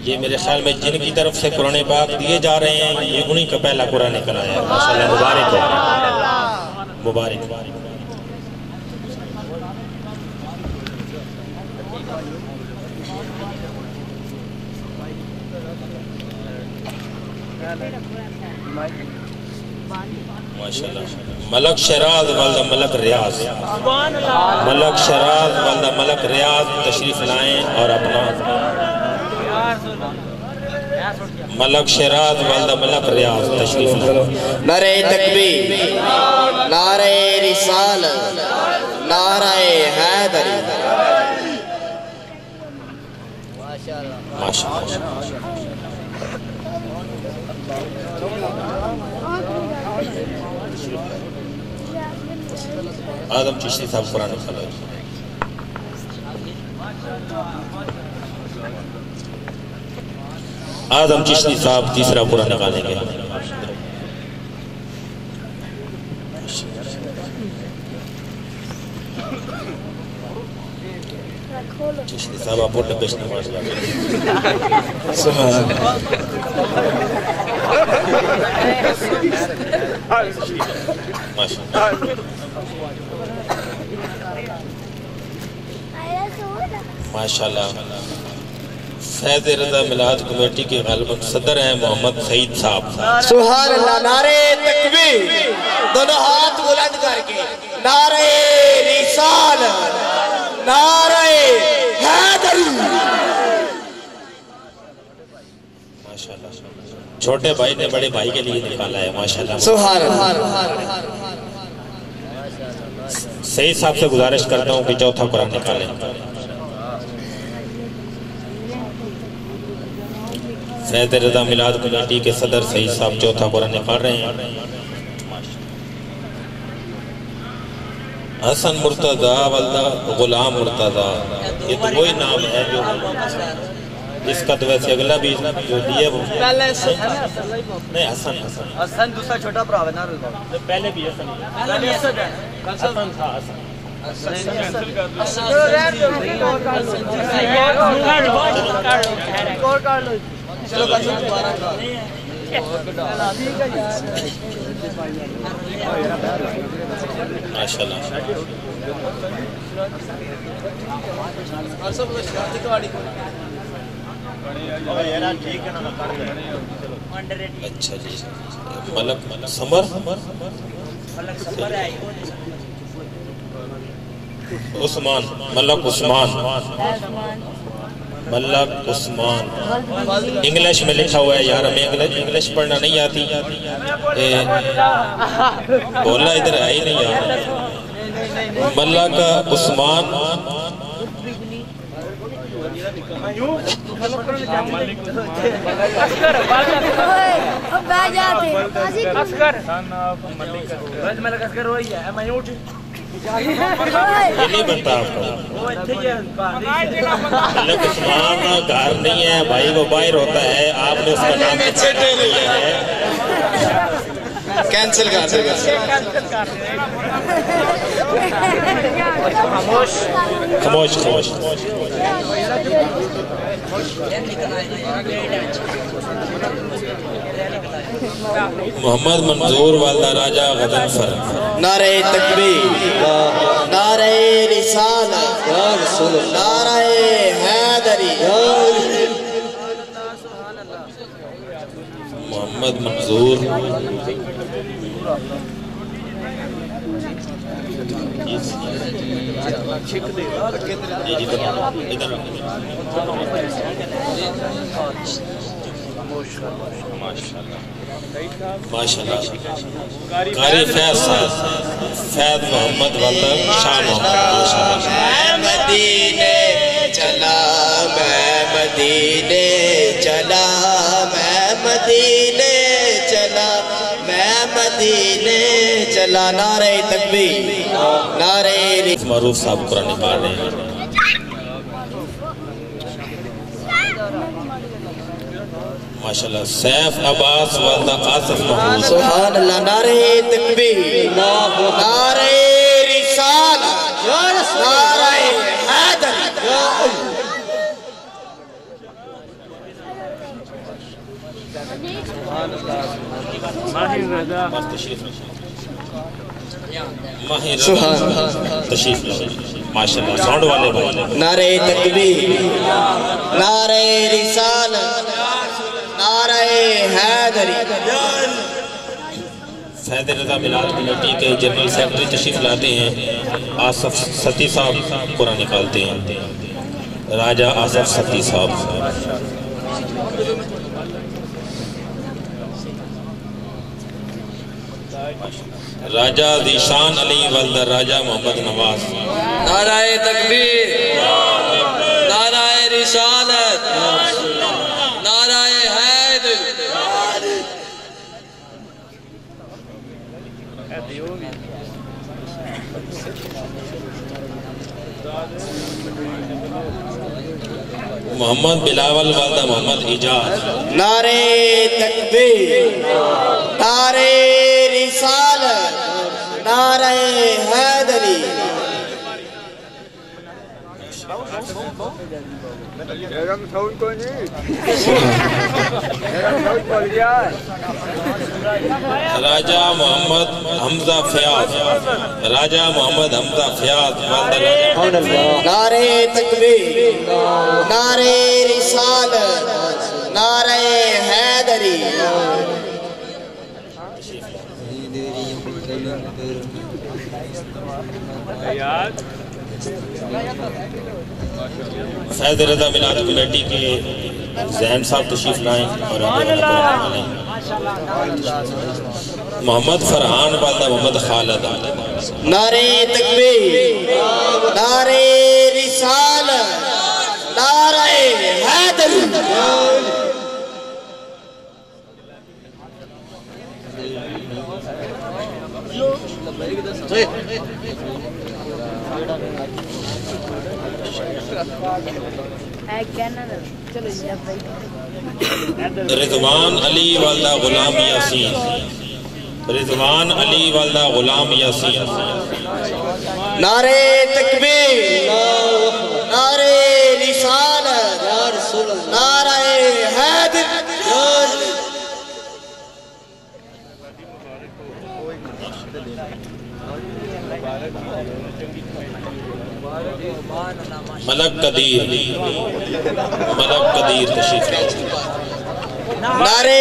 یہ میرے خیال میں جن کی طرف سے قرآن پاک دیے جا رہے ہیں یہ انہی کا پہلا قرآن نکل آیا ہے ماشاءاللہ مبارک ہے مبارک ماشاءاللہ ملک شراز والدہ ملک ریاض ملک شراز والدہ ملک ریاض تشریف لائیں اور اپنا ملک شراز والدہ ملک ریاض تشریف لائیں نعرہ تکبیر نعرہ رسالت نعرہ حیدری ماشاءاللہ آدم چشتی صاحب قرآن کھلا ہے آدم چشتی صاحب تیسرا قرآن نکالیں گے چشتی صاحب آپ بڑھنے پیش نماز لگے ماشاءاللہ فیض رضا میلاد کمیٹی کے غالباً صدر ہیں محمد سعید صاحب سبحان اللہ نعرہ تکبیر دونوں ہاتھ بلند کر کے نعرہ رسالت نعرہ حیدری ماشاءاللہ چھوٹے بھائی نے بڑے بھائی کے لیے نکالا ہے ماشاءاللہ سبحان اللہ سعید صاحب سے گزارش کرتا ہوں کہ چوتھا قرآن نکالیں فیض رضا میلاد کمیٹی کے صدر سعید صاحب چوتھا قرآن نکال رہے ہیں حسن مرتضی والدہ غلام مرتضی یہ تو وہی نام ہے جو اس کا تو ویسے اگلا بھی جو دیئے وہ نہیں حسن حسن دوسرا چھوٹا پراوے نا پہلے بھی حسن حسن تھا حسن ماشاءاللہ اچھا جی ملک سمر عثمان ملک عثمان ملک عثمان انگلش میں لکھا ہوا ہے یار ہمیں انگلش پڑھنا نہیں آتی بولا ادھر ہے ہی نہیں یار ملک عثمان یہ نہیں بنتا آپ کو ملک عثمان گھر نہیں ہے بھائی وہ باہر ہوتا ہے آپ نے اس کا نام کینسل کر خاموش خاموش محمد منظور والدہ راجہ غضنفر نعرہ تکبیر نعرہ رسالت نعرہ حیدری محمد منظور ماشاءاللہ قاری فیض صاحب فیض محمد والدہ شاہ محمد میں مدینے چلا میں مدینے چلا میں مدینے چلا میں مدینے چلا چلا نعرہ تکبیر نعرہ معروف صاحب قرآن پڑھ رہے ہیں ماشاءاللہ سیف عباس والدہ آصف محمود سبحان اللہ نعرہ تکبیر نعرہ رسالت نعرہ حیدر تشریف ماشاءاللہ ساؤنڈ والے بھائی نعرہ تکبیر نعرہ رسالت نعرہ حیدری فیض رضا میلاد کمیٹی کے جنرل سیکرٹری تشریف لاتے ہیں آصف ستی صاحب قرآن نکالتے ہیں راجہ آصف ستی صاحب راجہ ذیشان علی والدہ راجہ محمد نواز نعرہ تکبیر نعرہ رسالت نعرہ حیدر محمد بلاول والدہ محمد اجاز نعرہ تکبیر نعرہ رسالت نعرہ حیدری راجہ محمد حمزہ فیاض راجہ محمد حمزہ فیاض نعرہ تکبیر نعرہ رسالت نعرہ حیدری فیض رضا میلاد کمیٹی کے ذہن صاحب تشریف لائیں اور محمد فرحان والدہ محمد خالد نعرہ تکبیر نعرہ رسالت نعرہ حیدری رضوان علی والدہ غلام یاسین رضوان علی والدہ غلام یاسین نعرہ تکبیر نعرہ رسالت نعرہ حیدر ملک قدیر تشریف لائیں نعرہ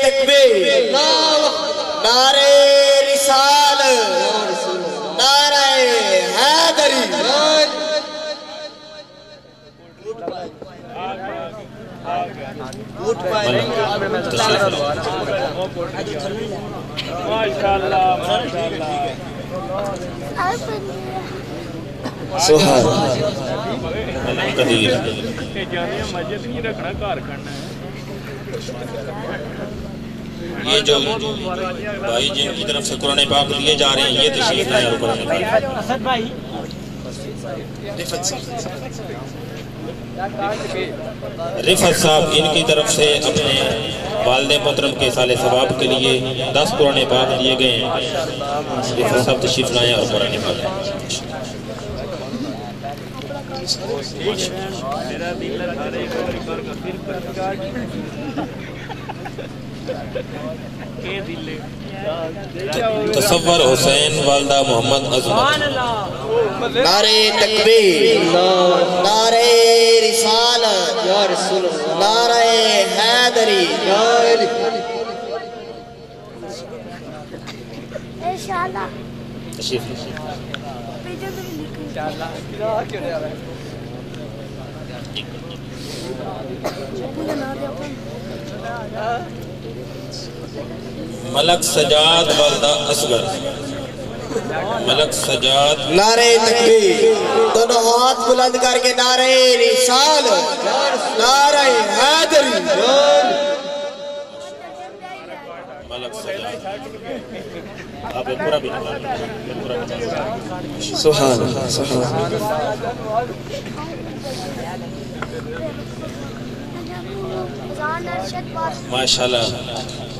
تکبیر نعرہ رسالت نعرہ حیدری ملک قدیر یہ جو بھائی جن کی طرف سے قرآن پاک لیے جا رہے ہیں یہ تشریف لائیں اور قرآن پاک رفت صاحب ان کی طرف سے اپنے والد محترم کے سال ثواب کے لیے 10 قرآن پاک لیے گئے ہیں رفت صاحب تشریف لائیں اور قرآن پاک تصور حسین والدہ محمد عظمت نعرہ تکبیر نعرہ رسالت نعرہ حیدری تشریف ملک سجاد والدہ اصغر ملک سجاد نعرہ تکبیر دونوں ہاتھ بلند کر کے نعرہ رسالت نعرہ حیدری آپ ایک پورا بھی سبحان اللہ سبحان ماشاءاللہ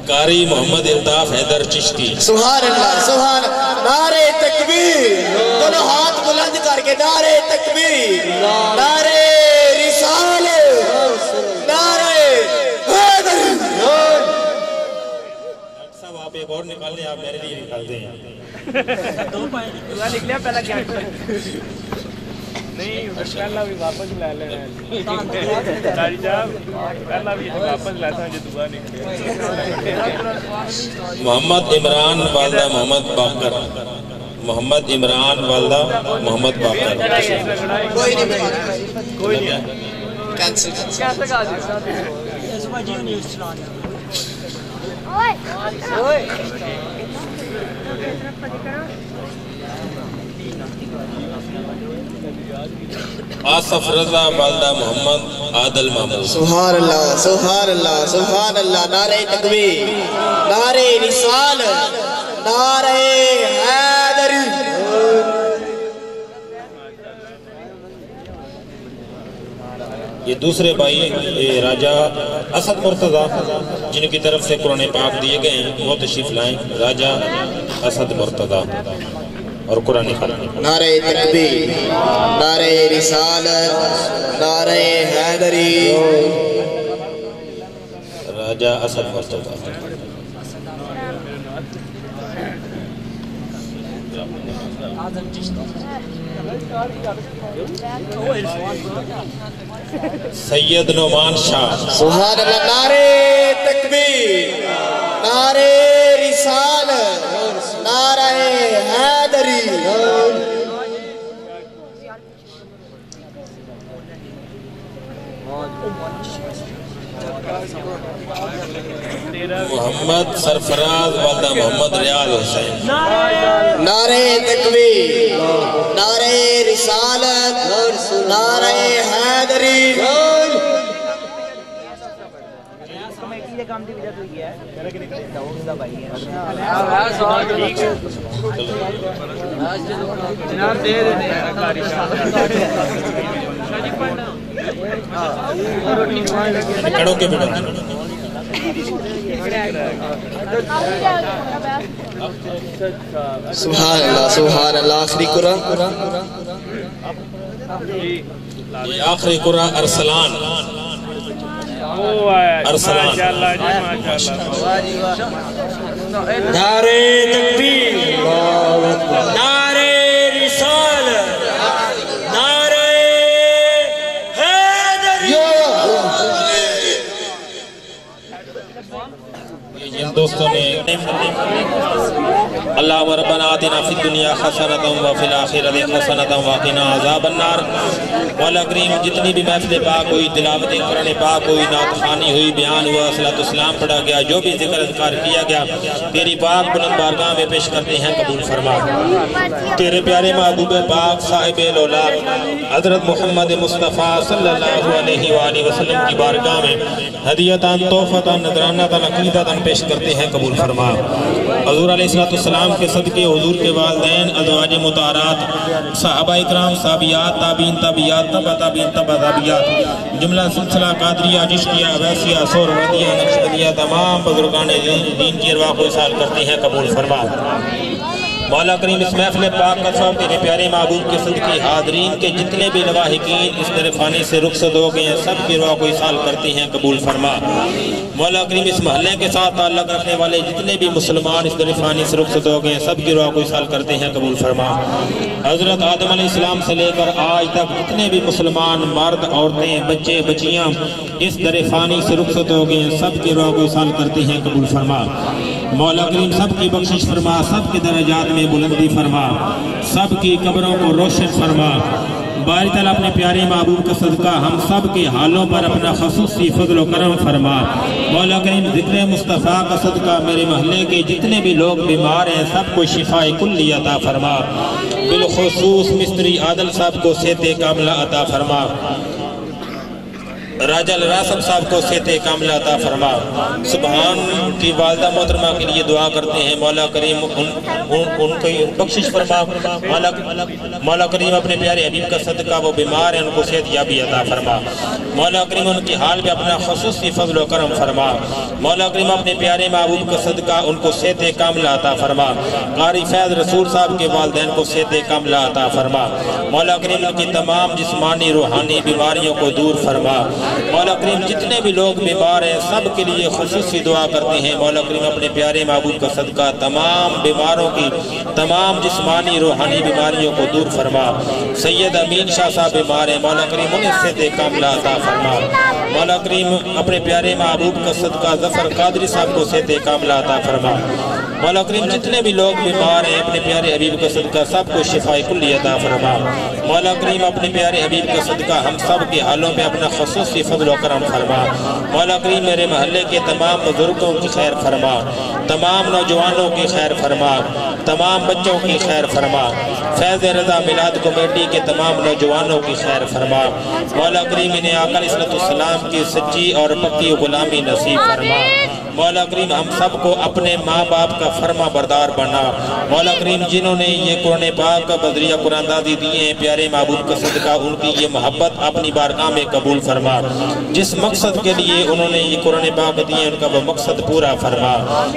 قاری محمد الطاف حیدر چشتی سبحان اللہ نعرہ تکبیر دونوں ہاتھ بلند کر کے نعرہ تکبیر نعرہ رسالت نعرہ حیدر صاحب آپ ایک اور نکال لیں آپ میرے لیے نکال دیں نہیں پہلا بھی واپس لے لے تاری صاحب پہلا بھی واپس لیتا جو دعا نکلے محمد عمران والدہ محمد باقر محمد عمران والدہ محمد باقر کوئی نہیں کینسل آصف رضا والدہ محمد عادل محمود سبحان اللہ سبحان اللہ سبحان اللہ نعرہ تکبیر نعرہ رسالت نعرہ حیدر یہ دوسرے بھائی راجہ اسد مرتضیٰ جن کی طرف سے قرآن پاک دیے گئے ہیں وہ تشریف لائیں راجہ اسد مرتضیٰ اور قرآن پاک نعرہ تکبیر نعرہ رسالت نعرہ حیدری راجہ اسد مرتضیٰ سید نعمان شاہ سبحان اللہ نعرہ تکبیر نعرہ رسالت نعرہ حیدری محمد سرفراز والدہ محمد ریاض حسین نعرہ تکبیر نعرہ رسالت نعرہ حیدری جناب دے دیتے کڑوں کے بڑھا سبحان اللہ آخری قرآن یہ آخری قرآن ارسلان ارسلان نعرہ تکبیر نعرہ رسالت نعرہ حیدری جن دوستوں نے اللہ ربنا آتنا فی الدنیا حسنۃ وفی الآخرۃ حسنۃ وقنا عذاب النار مولا کریم جتنی بھی محفل پاک ہوئی تلاوت قرآن پاک ہوئی نعت خوانی ہوئی بیان ہوا صلاۃ السلام پڑھا گیا جو بھی ذکر اذکار کیا گیا تیری پاک بلند بارگاہ میں پیش کرتے ہیں قبول فرما تیرے پیارے محبوب پاک صاحب الاولاد حضرت محمد مصطفیٰ صلی اللہ علیہ وآلہ وسلم کی بارگاہ میں ہدیتاً تحفتاً نذرانتاً عقیدتاً پیش کرتے ہیں قبول فرما حضور علیہ السلام کے صدقے حضور کے والدین ازواج مطہرات صحابہ اکرام صحابیات تابعین تابعیات تبع تابعین تبع تابعیات جملہ سلسلہ قادریہ چشتیہ ویسیہ سہروردیہ نقشبندیہ تمام بزرگان دین کی ارواح کو اصال کرتے ہیں قبول فرما مولا کریم اس محفل پاک کا سب تیرے پیارے محبوب کے صدقے حاضرین کے جتنے بھی لواحقین اس در فانی سے رخصت ہو گئے ہیں سب کی روح کو اصال کرتے ہیں قبول فرما مولا کریم اس محلے کے ساتھ تعلق رکھنے والے جتنے بھی مسلمان اس در فانی سے رخصت ہو گئے ہیں سب کی روح کو اصال کرتے ہیں قبول فرما حضرت آدم علیہ السلام سے لے کر آج تک جتنے بھی مسلمان مرد عورتیں بچے بچیاں اس در فانی سے رخصت ہو گئے ہیں سب کی روح کو اصال کرتے ہیں قبول فرما مولا کریم سب کی بخشش فرما سب کے درجات میں بلندی فرما سب کی قبروں کو روشن فرما باری تعالیٰ اپنے پیارے محبوب کا صدقہ ہم سب کے حالوں پر اپنا خصوصی فضل و کرم فرما مولا کریم ذکر مصطفیٰ کا صدقہ میرے محلے کے جتنے بھی لوگ بیمار ہیں سب کو شفاء کلی عطا فرما بالخصوص مستری عادل صاحب کو صحت کاملہ عطا فرما راجہ الراسب صاحب کو صحت کاملہ عطا فرما۔ سبحان کی والدہ محترمہ کے لیے دعا کرتے ہیں، مولا کریم ان کو بخشش فرما۔ مولا کریم اپنے پیارے حبیب کا صدقہ، وہ بیمار ہیں ان کو صحت یابی عطا فرما۔ مولا کریم ان کی حال پہ اپنا خصوصی فضل و کرم فرما۔ مولا کریم اپنے پیارے محبوب کا صدقہ ان کو صحت کاملہ عطا فرما۔ قاری فیض رسول صاحب کے والدین کو صحت کاملہ عطا فرما۔ مولا کریم ان کی تمام جسمانی روحانی بیماریوں کو دور فرما۔ مولا کریم جتنے بھی لوگ بیمار ہیں سب کے لیے خصوصی دعا کرتے ہیں، مولا کریم اپنے پیارے محبوب کا صدقہ تمام بیماروں کی تمام جسمانی روحانی بیماریوں کو دور فرما۔ سید امین شاہ صاحب بیمار ہیں، مولا کریم انہیں صحت کاملہ عطا فرما۔ مولا کریم اپنے پیارے محبوب کا صدقہ ظفر قادری صاحب کو صحت کاملہ عطا فرما۔ مولا کریم جتنے بھی لوگ بیمار ہیں اپنے پیارے حبیب کا صدقہ سب کو شفاء کلی عطا فرما۔ مولا کریم اپنے پیارے حبیب کا صدقہ ہم سب کے حالوں میں اپنا خصوصی فضل و کرم فرما۔ مولا کریم میرے محلے کے تمام بزرگوں کی خیر فرما، تمام نوجوانوں کی خیر فرما، تمام بچوں کی خیر فرما۔ فیض رضا میلاد کمیٹی کے تمام نوجوانوں کی خیر فرما۔ مولا کریم انہیں آقا علیہ السلام کی سچی اور پکی غلامی نصیب فرما۔ مولا کریم ہم سب کو اپنے ماں باپ کا فرما بردار بنا۔ مولا کریم جنہوں نے یہ قرآن پاک کا بذریعہ قرآن دازی دیے ہیں پیارے محبوب کا صدقہ ان کی یہ محبت اپنی بارگاہ میں قبول فرما۔ جس مقصد کے لیے انہوں نے یہ قرآن پاک دیے ان کا وہ مقصد پورا فرما۔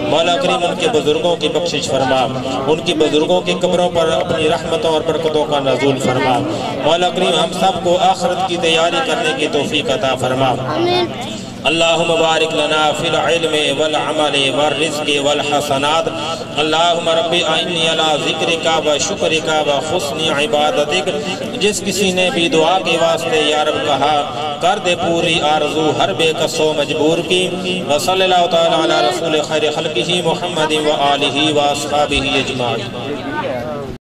مولا کریم ان کے بزرگوں کی بخشش فرما، ان کی بزرگوں کی قبروں پر اپنی رحمتوں اور برکتوں کا نزول فرما۔ مولا کریم ہم سب کو آخرت کی تیاری کرنے کی توفیق عطا فرما۔ اللہم بارک لنا فی العلم والعمل والرزق والحسنات۔ اللہم رب اعنی علی ذکرک و شکرک و حسن عبادتک۔ جس کسی نے بھی دعا کے واسطے یا رب کہا کر دے پوری آرزو ہر بے کس و مجبور کی۔ وصلی اللہ تعالی علی رسول خیر خلقہ محمد و آلہ و اصحابہ اجمعین۔